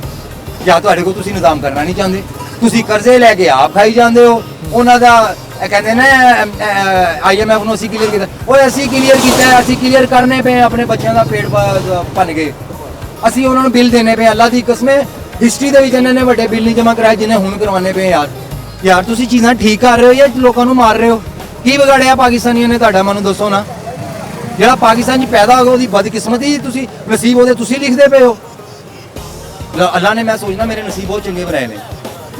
ਜਾਂ ਤੁਹਾਡੇ ਕੋਲ ਤੁਸੀਂ ਨਿਜ਼ਾਮ ਕਰਨਾ ਨਹੀਂ ਚਾਹੁੰਦੇ, ਤੁਸੀਂ ਕਰਜ਼ੇ ਲੈ ਕੇ ਆਪ ਖਾਈ ਜਾਂਦੇ ਹੋ। ਉਹਨਾਂ ਦਾ ਕਹਿੰਦੇ ਨੇ IMF ਨੂੰ ਅਸੀਂ ਕਲੀਅਰ ਕੀਤਾ, ਉਹ ਅਸੀਂ ਕਲੀਅਰ ਕੀਤਾ, ਅਸੀਂ ਕਲੀਅਰ ਕਰਨੇ ਪਏ। ਆਪਣੇ ਬੱਚਿਆਂ ਦਾ ਪੇਟ ਭੰਨ ਗਏ, ਅਸੀਂ ਉਹਨਾਂ ਨੂੰ ਬਿੱਲ ਦੇਣੇ ਪਏ। ਅੱਲਾ ਦੀ ਕਸਮੇ ਹਿਸਟਰੀ ਦੇ ਵਿੱਚ ਇਹਨਾਂ ਨੇ ਵੱਡੇ ਬਿੱਲ ਨਹੀਂ ਜਮ੍ਹਾਂ ਕਰਾਏ ਜਿੰਨੇ ਹੁਣ ਕਰਵਾਉਣੇ ਪਏ ਯਾਰ ਤੁਸੀਂ ਚੀਜ਼ਾਂ ਠੀਕ ਕਰ ਰਹੇ ਹੋ ਜਾਂ ਲੋਕਾਂ ਨੂੰ ਮਾਰ ਰਹੇ ਹੋ? ਕੀ ਵਿਗਾੜਿਆ ਪਾਕਿਸਤਾਨੀਆਂ ਨੇ ਤੁਹਾਡਾ, ਮੈਨੂੰ ਦੱਸੋ ਨਾ। ਜਿਹੜਾ ਪਾਕਿਸਤਾਨ 'ਚ ਪੈਦਾ ਹੋ ਗਿਆ ਉਹਦੀ ਬਦਕਿਸਮਤੀ ਤੁਸੀਂ ਨਸੀਬ ਉਹਦੇ ਤੁਸੀਂ ਲਿਖਦੇ ਪਏ ਹੋ। ਅੱਲਾ ਨੇ ਮੈਂ ਸੋਚਦਾ ਮੇਰੇ ਨਸੀਬ ਬਹੁਤ ਚੰਗੇ ਬਣਾਏ ਨੇ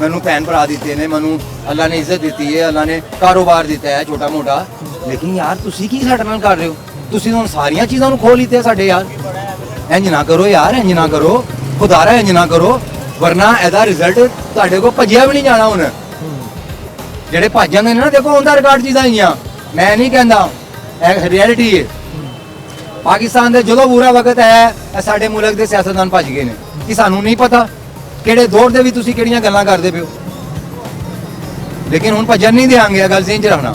ਮੈਨੂੰ ਭੈਣ ਭਰਾ ਦਿੱਤੇ ਨੇ ਮੈਨੂੰ ਅੱਲਾ ਨੇ ਇੱਜ਼ਤ ਦਿੱਤੀ ਹੈ ਅੱਲਾ ਨੇ ਕਾਰੋਬਾਰ ਦਿੱਤਾ ਹੈ ਛੋਟਾ ਮੋਟਾ ਲੇਕਿਨ ਯਾਰ ਤੁਸੀਂ ਕੀ ਸਾਡੇ ਨਾਲ ਕਰ ਰਹੇ ਹੋ ਤੁਸੀਂ ਹੁਣ ਸਾਰੀਆਂ ਚੀਜ਼ਾਂ ਨੂੰ ਖੋਹ ਲਿੱਤੇ ਸਾਡੇ ਯਾਰ ਇੰਜ ਨਾ ਕਰੋ ਯਾਰ ਇੰਜ ਨਾ ਕਰੋ ਖੁਦਾਰਾ ਇੰਜ ਨਾ ਕਰੋ ਵਰਨਾ ਇਹਦਾ ਰਿਜ਼ਲਟ ਤੁਹਾਡੇ ਕੋਲ ਭੱਜਿਆ ਵੀ ਨਹੀਂ ਜਾਣਾ ਹੁਣ ਜਿਹੜੇ ਭੱਜ ਜਾਂਦੇ ਨੇ ਨਾ ਦੇਖੋ ਉਹਦਾ ਰਿਕਾਰਡ ਚੀਜ਼ਾਂ ਆਈਆਂ ਮੈਂ ਨਹੀਂ ਕਹਿੰਦਾ ਇਹ ਰਿਐਲਿਟੀ ਹੈ ਪਾਕਿਸਤਾਨ ਦੇ ਜਦੋਂ ਬੁਰਾ ਵਕਤ ਹੈ ਇਹ ਸਾਡੇ ਮੁਲਕ ਦੇ ਸਿਆਸਤਦਾਨ ਭੱਜ ਗਏ ਨੇ ਕਿ ਸਾਨੂੰ ਨਹੀਂ ਪਤਾ ਕਿਹੜੇ ਦੌਰ ਦੇ ਵੀ ਤੁਸੀਂ ਕਿਹੜੀਆਂ ਗੱਲਾਂ ਕਰਦੇ ਪਿਓ ਲੇਕਿਨ ਹੁਣ ਭੱਜਣ ਨਹੀਂ ਦੇਾਂਗੇ ਇਹ ਗੱਲ ਜ਼ਿਹਨ 'ਚ ਰੱਖਣਾ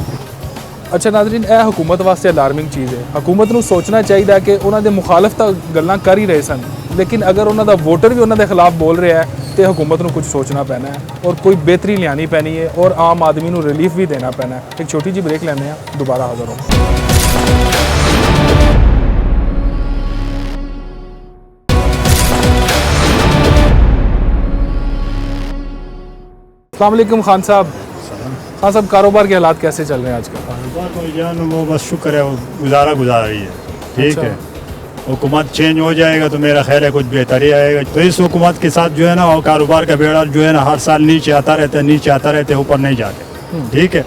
ਅੱਛਾ ਨਾਜ਼ਰੀਨ ਇਹ ਹਕੂਮਤ ਵਾਸਤੇ ਅਲਾਰਮਿੰਗ ਚੀਜ਼ ਹੈ ਹਕੂਮਤ ਨੂੰ ਸੋਚਣਾ ਚਾਹੀਦਾ ਕਿ ਉਹਨਾਂ ਦੇ ਮੁਖਾਲਫ ਤਾਂ ਗੱਲਾਂ ਕਰ ਹੀ ਰਹੇ ਸਨ ਲੇਕਿਨ ਅਗਰ ਉਹਨਾਂ ਦਾ ਵੋਟਰ ਵੀ ਉਹਨਾਂ ਦੇ ਖਿਲਾਫ ਬੋਲ ਰਿਹਾ ਹੈ ਤੇ ਹਕੂਮਤ ਨੂੰ ਕੁਝ ਸੋਚਣਾ ਪੈਣਾ ਹੈ ਔਰ ਕੋਈ ਬਿਹਤਰੀ ਲਿਆਣੀ ਪੈਣੀ ਹੈ ਔਰ ਆਮ ਆਦਮੀ ਨੂੰ ਰਿਲੀਫ ਵੀ ਦੇਣਾ ਪੈਣਾ ਹੈ ਇੱਕ ਛੋਟੀ ਜਿਹੀ ਬ੍ਰੇਕ ਲੈਂਦੇ ਹਾਂ ਦੁਬਾਰਾ ਹਾਜ਼ਰ ਹੋ अस्सलाम वालेकुम खान साहब कारोबार के हालात कैसे चल रहे हैं आजकल कारोबार तो जान वो बस शुक्र है वो गुजारा गुजार रही है ठीक अच्छा। है हुकूमत चेंज हो जाएगा तो मेरा ख्याल है कुछ बेहतरी आएगा तो इस हुकूमत के साथ जो है ना वो कारोबार का बेड़ा जो है ना हर साल नीचे आता रहता है ऊपर नहीं जाते ठीक है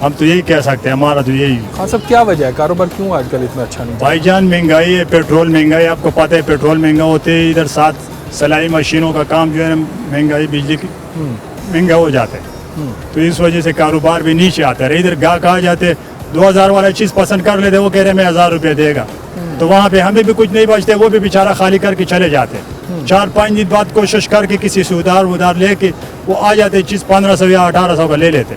हम तो यही कह सकते हैं हमारा तो यही हाँ साहब क्या वजह है कारोबार क्यों आजकल इतना अच्छा नहीं भाईजान महंगाई है पेट्रोल महंगाई आपको पता है पेट्रोल महंगा होते है इधर साथ सिलाई मशीनों का काम जो है ना महंगाई बिजली की महंगा हो जाता है तो इस वजह से कारोबार भी नीचे आता है इधर गाहक आ जाते 2000 वाला चीज़ पसंद कर लेते वो कह रहे मैं 1000 रुपये देगा तो वहाँ पे हमें भी कुछ नहीं बचते वो भी बेचारा खाली करके चले जाते 4-5 दिन बाद कोशिश करके किसी से उधार लेके वो आ जाते चीज़ 1500 या 1800 का ले लेते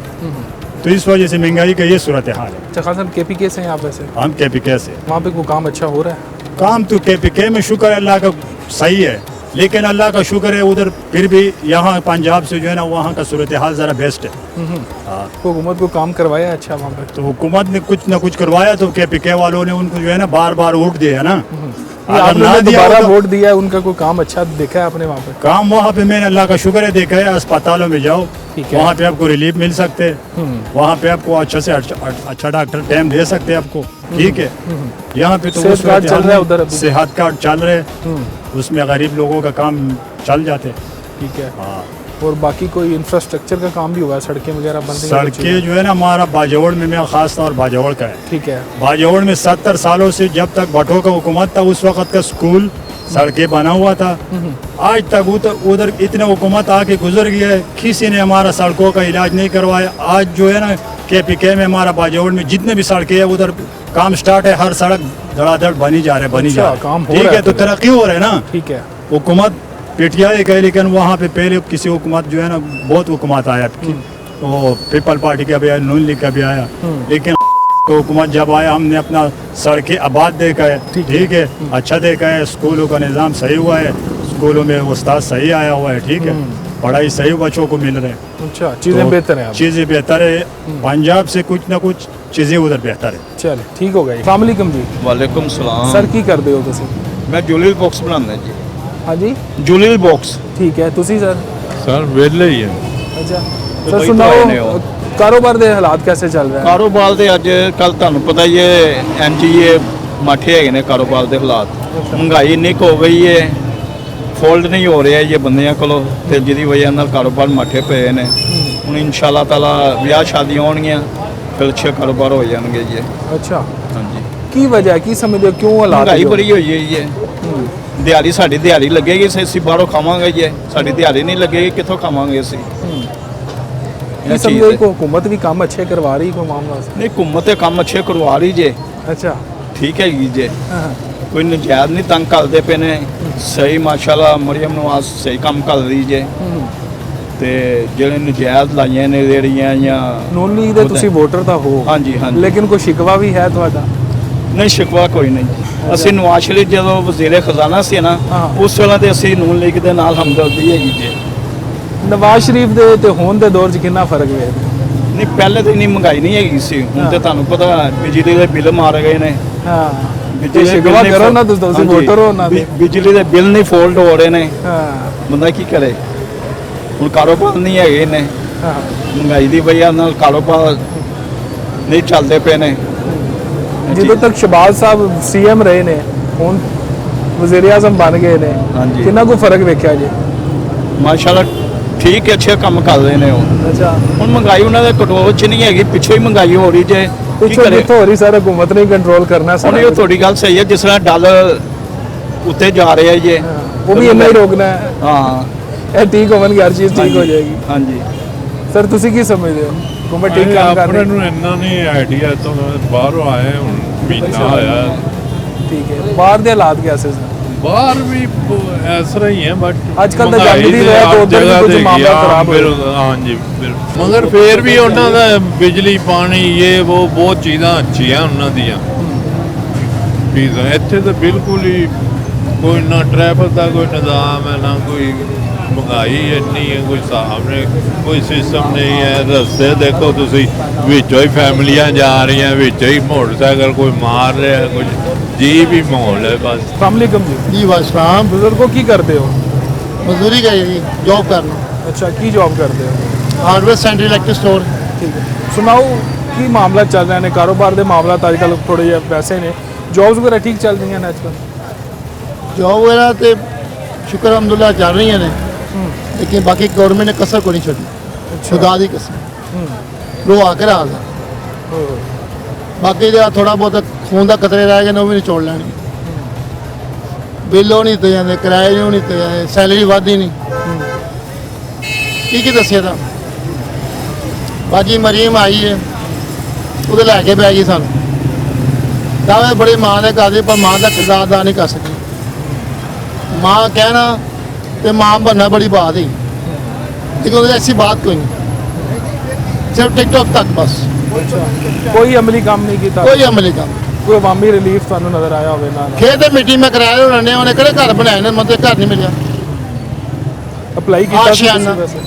तो इस वजह से महंगाई का ये सूरत हाल है। अच्छा खान साहब KPK से हैं आप वैसे हम KPK से वहाँ पे कोई काम अच्छा हो रहा है काम तो KPK में शुक्र है अल्लाह का सही है लेकिन अल्लाह का शुक्र है उधर फिर भी यहाँ पंजाब से जो है ना वहाँ का सूरत हाल ज़रा बेस्ट है हुकूमत को काम करवाया अच्छा वहाँ पे तो हुकूमत ने कुछ ना कुछ करवाया तो KPK वालों ने उनको जो है ना बार वोट दिया ना अगर ना दिया दोबारा होता- वोट दिया है उनका कोई काम अच्छा देखा है आपने वहाँ पे काम वहाँ पे मैंने अल्लाह का शुक्र है देखा है अस्पतालों में जाओ ठीक है। वहाँ पे आपको रिलीफ मिल सकते हैं वहाँ पे आपको अच्छा से अच्छा डॉक्टर टाइम दे सकते हैं आपको ठीक है यहाँ पे तो सेहत उस कार्ड वक्त चल रहा है उधर अभी? सेहत कार्ड चल रहे उसमें गरीब लोगों का काम चल जाते ठीक है हाँ और बाकी कोई इंफ्रास्ट्रक्चर का काम भी हुआ है सड़कें वगैरह बन रही हैं कुछ? सड़कें जो है ना हमारा बाजौड़ में मेरा खास तौर बाजौड़ का है ठीक है बाजौड़ में 70 सालों से जब तक भट्टो का हुकूमत था उस वक्त का स्कूल सड़कें बना हुआ था आज तक उधर इतने हुकूमत आके गुजर गया है किसी ने हमारा सड़कों का इलाज नहीं करवाया आज जो है ना KPK में हमारा बाजौड़ में जितने भी सड़कें हैं उधर काम स्टार्ट है हर सड़क धड़ाधड़ बनी जा रहे बनी अच्छा, जा रहे काम हो ठीक रहा है है तो तो। तरक्की हो रहा है ना ठीक है हुकूमत PTI का है लेकिन वहाँ पे पहले किसी हुकूमत जो है ना बहुत हुकूमत आया तो पीपल पार्टी का भी आया नून लीग का भी आया लेकिन हुकूमत जब आया हमने अपना सड़कें आबाद देखा है ठीक है अच्छा देखा है स्कूलों का निज़ाम सही हुआ है स्कूलों में उस्ताद सही आया हुआ है ठीक है पढ़ाई सही बच्चों को मिल रहे हैं अच्छा चीज़ें बेहतर हैं अब। चीज़ें बेहतर है पंजाब से कुछ ना कुछ चीज़ें उधर बेहतर है चल ठीक हो गई अस्सलाम वालेकुम जी ਵਾਲੇਕੁਮ ਸਲਾਮ ਸਰ ਕੀ ਕਰਦੇ ਹੋ ਤੁਸੀਂ ਮੈਂ ਜੁਲੀਲ ਬਾਕਸ ਬਣਾਉਂਦਾ ਜੀ ਹਾਂਜੀ ਜੁਲੀਲ ਬਾਕਸ ਠੀਕ ਹੈ ਤੁਸੀਂ ਸਰ ਸਰ ਵਿਹਲੇ ਹੀ ਹੈ ਅੱਛਾ तो ਸਰ वही तो ਸੁਣਾਓ आए ने हो। ਕਾਰੋਬਾਰ ਦੇ ਹਾਲਾਤ ਕੈਸੇ ਚੱਲ ਰਹੇ ਹਨ ਕਾਰੋਬਾਰ ਦੇ ਅੱਜ ਕੱਲ ਤੁਹਾਨੂੰ ਪਤਾ ਹੀ ਹੈ NGA ਮਾਠੇ ਹੈਗੇ ਨੇ ਕਾਰੋਬਾਰ ਦੇ ਹਾਲਾਤ ਮਹਿੰਗਾਈ ਇੰਨੀ ਕੁ ਹੋ ਗਈ ਹੈ ਫੋਲਡ ਨਹੀਂ ਹੋ ਰਿਹਾ ਇਹ ਬੰਦਿਆਂ ਕੋਲੋਂ ਤੇ ਜਿਹਦੀ ਵਜ੍ਹਾ ਨਾਲ ਕਾਰੋਬਾਰ ਮਾਠੇ ਪਏ ਨੇ ਹੁਣ ਇਨਸ਼ਾਅੱਲਾ ਤਾਲਾ ਵਿਆਹ ਸ਼ਾਦੀਆਂ ਹੋਣਗੀਆਂ ਫਿਰ ਅੱਛੇ ਕਾਰੋਬਾਰ ਹੋ ਜਾਣਗੇ ਜੀ ਅੱਛਾ ਹਾਂਜੀ ਕੀ ਵਜ੍ਹਾ ਹੈ? ਕੀ ਸਮਝਦੇ ਹੋ ਕਿਉਂ ਹਾਲਾਤ ਮਹਿੰਗਾਈ ਜੋ- ਬੜੀ ਹੋਈ ਹੋਈ ਹੈ ਦਿਹਾੜੀ ਸਾਡੀ ਦਿਹਾੜੀ ਲੱਗੇਗੀ ਅਸੀਂ ਬਾਹਰੋਂ ਖਾਵਾਂਗੇ ਜੀ ਸਾਡੀ ਦਿਹਾੜੀ ਨਹੀਂ ਲੱਗੇਗੀ ਕਿੱਥੋਂ ਖਾਵਾਂਗੇ ਅਸੀਂ ਕੀ ਇਹ ਚੀਜ਼ ਸਮਝਦੇ ਹੈ। ਹੋ ਹੁਕੂਮਤ ਵੀ ਕੰਮ ਅੱਛੇ ਕਰਵਾ ਰਹੀ ਕੋਈ ਮਾਮਲਾ ਨਹੀਂ ਘੁੰਮਤ ਤੇ ਕੰਮ ਅੱਛੇ ਕਰਵਾ ਰਹੀ ਜੇ ਅੱਛਾ ਠੀਕ ਹੈ ਜੀ ਜੇ ਹਾਂ ਕੋਈ ਨਜਾਇਜ਼ ਨਹੀਂ ਤੰਗ ਕਰਦੇ ਪਏ ਨੇ ਸਹੀ ਮਾਸ਼ਾਅੱਲਾ ਮਰੀਮ ਨਵਾਜ਼ ਸਹੀ ਕੰਮ ਕਰ ਰਹੀ ਜੇ ਤੇ ਜਿਹੜੇ ਨਜਾਇਜ਼ ਲਾਈਆਂ ਨੇ ਰੇੜੀਆਂ ਜਾਂ ਨੂਨ ਲੀਗ ਦੇ ਤੁਸੀਂ ਵੋਟਰ ਤਾਂ ਹੋ ਹਾਂਜੀ ਹਾਂਜੀ ਲੇਕਿਨ ਕੋਈ ਸ਼ਿਕਵਾ ਵੀ ਹੈ ਤੁਹਾਡਾ ਨਹੀਂ ਸ਼ਿਕਵਾ ਕੋਈ ਨਹੀਂ ਅਸੀਂ ਨਵਾਜ਼ ਸ਼ਰੀਫ ਜਦੋਂ ਵਜ਼ੀਰ ਖਜ਼ਾਨਾ ਸੀ ਨਾ ਹਾਂ। ਉਸ ਵੇਲੇ ਤੇ ਅਸੀਂ ਨੂਨ ਲੀਗ ਦੇ ਨਾਲ ਹਮਦਰਦੀ ਹੈਗੀ ਜੇ ਨਵਾਜ਼ ਸ਼ਰੀਫ ਦੇ ਤੇ ਹੁਣ ਦੇ ਦੌਰ 'ਚ ਕਿੰਨਾ ਫਰਕ ਹੈ ਨਹੀਂ ਪਹਿਲੇ ਤਾਂ ਇੰਨੀ ਮਹਿੰਗਾਈ ਨਹੀਂ ਹੈਗੀ ਸੀ ਹੁਣ ਤੇ ਤੁਹਾਨੂੰ ਪਤਾ ਬਿਜਲੀ ਦੇ ਬਿੱਲ ਮਾਰ ਗਏ ਨੇ ਹਾਂ ਬਿਜਲੀ ਤੇ ਦੇ ਸ਼ਿਕਵਾ ਬਿੱਲ ਕਰੋ ਨਾ ਤੁਸੀਂ ਹਾਂਜੀ। ਵੋਟਰ ਹੋ ਉਹਨਾਂ ਦੇ ਬਿਜਲੀ ਦੇ ਬਿੱਲ ਨਹੀਂ ਫੋਲਡ ਹੋ ਰਹੇ ਨੇ ਹਾਂ ਬੰਦਾ ਕੀ ਕਰੇ ਹੁਣ ਕਾਰੋਬਾਰ ਨਹੀਂ ਹੈਗੇ ਨੇ ਹਾਂ ਮਹਿੰਗਾਈ ਦੀ ਵਜ੍ਹਾ ਨਾਲ ਕਾਰੋਬਾਰ ਨਹੀਂ ਚੱਲਦੇ ਪਏ ਨੇ ਜਦੋਂ ਤੱਕ ਸ਼ਹਬਾਜ਼ ਸਾਹਿਬ CM ਰਹੇ ਨੇ ਹੁਣ ਵਜ਼ੀਰ ਆਜ਼ਮ ਬਣ ਗਏ ਨੇ ਹਾਂਜੀ। ਕਿੰਨਾ ਕੁ ਫਰਕ ਵੇਖਿਆ ਜੀ? ਮਾਸ਼ਾਅੱਲਾ ਠੀਕ ਹੈ, ਅੱਛੇ ਕੰਮ ਕਰ ਰਹੇ ਨੇ ਉਹ। ਅੱਛਾ, ਹੁਣ ਮਹਿੰਗਾਈ ਉਹਨਾਂ ਦੇ ਕੰਟਰੋਲ 'ਚ ਨਹੀਂ ਹੈਗੀ, ਪਿੱਛੋਂ ਹੀ ਮਹਿੰਗਾਈ ਹੋ ਰਹੀ ਜੇ ਕੀ ਪਿੱਛੋਂ ਕਰੇ। ਕਿੱਥੋਂ ਹੋ ਰਹੀ ਸਰ, ਹਕੂਮਤ ਨੇ ਕੰਟਰੋਲ ਕਰਨਾ ਹੁਣ ਸਾਰਾ ਇਹ ਕੁਛ। ਤੁਹਾਡੀ ਗੱਲ ਸਹੀ ਹੈ, ਜਿਸ ਤਰ੍ਹਾਂ ਡਾਲਰ ਉੱਤੇ ਜਾ ਰਿਹਾ ਜੇ ਉਹ ਵੀ ਇੰਨਾ ਹੀ ਰੋਕਣਾ ਹੈ, ਹਾਂ ਇਹ ਠੀਕ ਹੋਣਗੇ, ਹਰ ਚੀਜ਼ ਠੀਕ ਹੋ ਜਾਏਗੀ। ਹਾਂਜੀ। ਸਰ ਤੁਸੀਂ ਕੀ ਸਮਝਦੇ ਹੋ, ਹਕੂਮਤ ਠੀਕ ਕੰਮ ਕਰ ਆਪਣੇ ਰਹੀ? ਨੂੰ ਇੰਨਾ ਨਹੀਂ ਆਈਡੀਆ, ਤੋਂ ਬਾਹਰੋਂ ਆਏ ਹੁਣ ਮਹੀਨਾ ਹੋਇਆ। ਠੀਕ ਹੈ, ਬਾਹਰ ਦੇ ਹਾਲਾਤ ਕੈਸੇ ਸਰ? ਬਾਹਰ ਵੀ ਇਸ ਤਰ੍ਹਾਂ ਹੀ ਹੈ, ਬਟ ਅੱਜ ਕੱਲ੍ਹ ਤਾਂ ਜੰਗ ਦੀ ਵਜ੍ਹਾ ਤੋਂ ਉੱਧਰ ਵੀ ਕੁਝ ਮਾਮਲਾ ਖਰਾਬ ਹੋਇਆ। ਹਾਂਜੀ ਬਿਲਕੁਲ, ਮਗਰ ਫੇਰ ਵੀ ਉਹਨਾਂ ਦਾ ਬਿਜਲੀ ਪਾਣੀ ਇਹ ਉਹ ਬਹੁਤ ਚੀਜ਼ਾਂ ਅੱਛੀਆਂ ਉਹਨਾਂ ਦੀਆਂ। ਚੀਜ਼ਾਂ ਇੱਥੇ ਤਾਂ ਬਿਲਕੁਲ ਹੀ ਕੋਈ ਨਾ ਟ੍ਰੈਫਿਕ ਦਾ ਕੋਈ ਨਿਜ਼ਾਮ ਹੈ, ਨਾ ਕੋਈ ਮਹਿੰਗਾਈ ਇੰਨੀ ਹੈ, ਕੋਈ ਹਿਸਾਬ ਨਹੀਂ, ਕੋਈ ਸਿਸਟਮ ਨਹੀਂ ਹੈ। ਰਸਤੇ ਦੇਖੋ ਤੁਸੀਂ, ਵਿੱਚੋਂ ਹੀ ਫੈਮਲੀਆਂ ਜਾ ਰਹੀਆਂ, ਵਿੱਚੋਂ ਹੀ ਮੋਟਰਸਾਈਕਲ ਕੋਈ ਮਾਰ ਰਿਹਾ, ਕੁਝ ਜੀ ਵੀ ਮਾਹੌਲ ਹੈ ਬਸ। अस्सलाम जी वास्सलाम। बुजुर्गों की करते हो? मजदूरी का जी, जॉब करना। अच्छा, की जॉब करते हो? Hardware centre electric store. ठीक है, सुनाओ की मामला चल रहे ने कारोबार दे मामला अजकल थोड़े जे वैसे ने, जॉब्स वगैरह ठीक चल रही हैं आजकल? जॉब वगैरह तो शुक्र अलहमदुल्ला चल रही हैं, लेकिन बाकी गवर्नमेंट ने कसर को नहीं छोड़ी। खुदा दी कसम रो आकर आ गया। बाकी जो थोड़ा बहुत खून का कतरे रह गए वो भी निचोड़ लैने। बिल नहीं दिते जाते, किराए नहीं दिते जाते, सैलरी वधी नहीं की दसिया था। बाकी मरीम आई है, वो लैके बह गई सानू, दावे बड़ी माँ ने कर दी, पर माँ का किरदार अदा नहीं कर सकी। माँ कहना तो माँ बनना बड़ी बात ही, लेकिन ऐसी बात कोई नहीं, सिर्फ टिकटॉक तक बस। कोई अमली काम नहीं किया? कोई अमली काम, कोई अवामी रिलीफ थानू नजर आया होवे ना? खेत मीटिंग में कराए उन्होंने, उन्हें किहड़े घर बनाए ने, मतलब घर नहीं मिला। अप्लाई किया सी आशियाना तुसीं वैसे?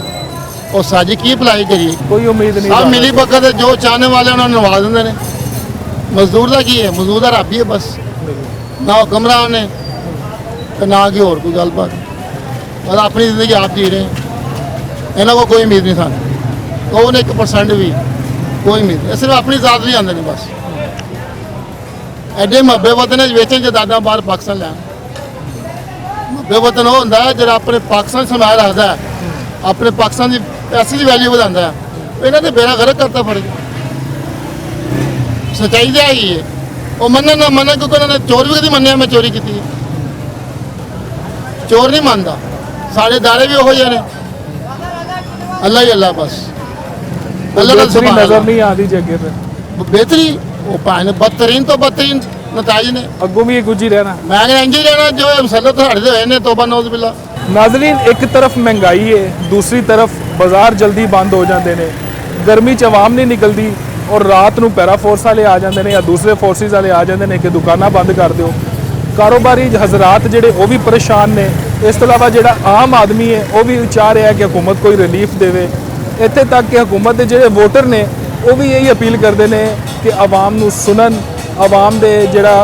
और साजी की अप्लाई करिए, कोई उम्मीद नहीं? सब मिली बखत जो चाहने वाले उन्होंने नवा देंगे ने। मजदूर का की है, मजदूर का रब ही है बस, ना हुक्मरान ने तो ना कि होर कोई गलबात। बस अपनी जिंदगी आप जी रहे हैं, इन्हों को कोई उम्मीद नहीं था, कौन 1% भी कोई उम्मीद नहीं, सिर्फ अपनी जात भी आते हैं बस। एडे मब्बे वतन वेचन जदादा बाहर पाकिस्तान लैन। मब्बे वतन वो होंगे जो अपने पाकिस्तान समाया रखता है, अपने पाकिस्तान की पैसे की वैल्यू बढ़ाता है, इन्होंने तो बेड़ा गर्क करता फर्ज। सच्चाई तो है, वो मना ना मना, क्योंकि उन्होंने चोर भी कभी मनिया मैं चोरी की। चोर नहीं मानता, साढ़े दारे भी हो जाने, अल्लाह ही अल्लाह बस। अल्लाह का बेहतरी नजर नहीं आती जगह पे? बेहतरी वो पाए बदतरीन तो बदतरीन नताज ने, अगों भी कुछ ही रहना। मैं इंज ही रहना जो मसले तो हटते हुए ने, तोबा नौज बिल्ला। नाजरीन, एक तरफ महंगाई है, दूसरी तरफ बाजार जल्दी बंद हो जाते हैं, गर्मी च आवाम नहीं निकलती और रात को पैरा फोर्स वाले आ जाते हैं या दूसरे फोर्सिस वाले आ जाते हैं कि दुकाना बंद कर दो। कारोबारी हजरात जोड़े वो भी परेशान ने, इस तो इलावा जो आम आदमी है वो भी चाह रहा है कि हुकूमत कोई रिलीफ देवे। इत्थे तक कि हुकूमत के जोड़े वोटर ने वो भी यही अपील करते हैं कि आवाम नू सुनन, आवाम दे जिहड़ा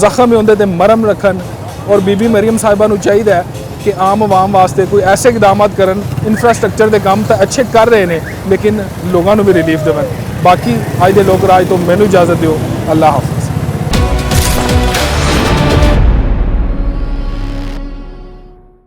जख्म है उहदे ते मरहम रखन। और बीबी मरीम साहिबा नू चाहिए कि आम आवाम वास्ते कोई ऐसे इकदाम करन, इंफ्रास्ट्रक्चर के काम तो अच्छे कर रहे हैं लेकिन लोगों को भी रिलीफ देवन। बाकी अज दे लोक राज तो मैनू इजाजत दिओ, अल्लाह हाफ़िज़।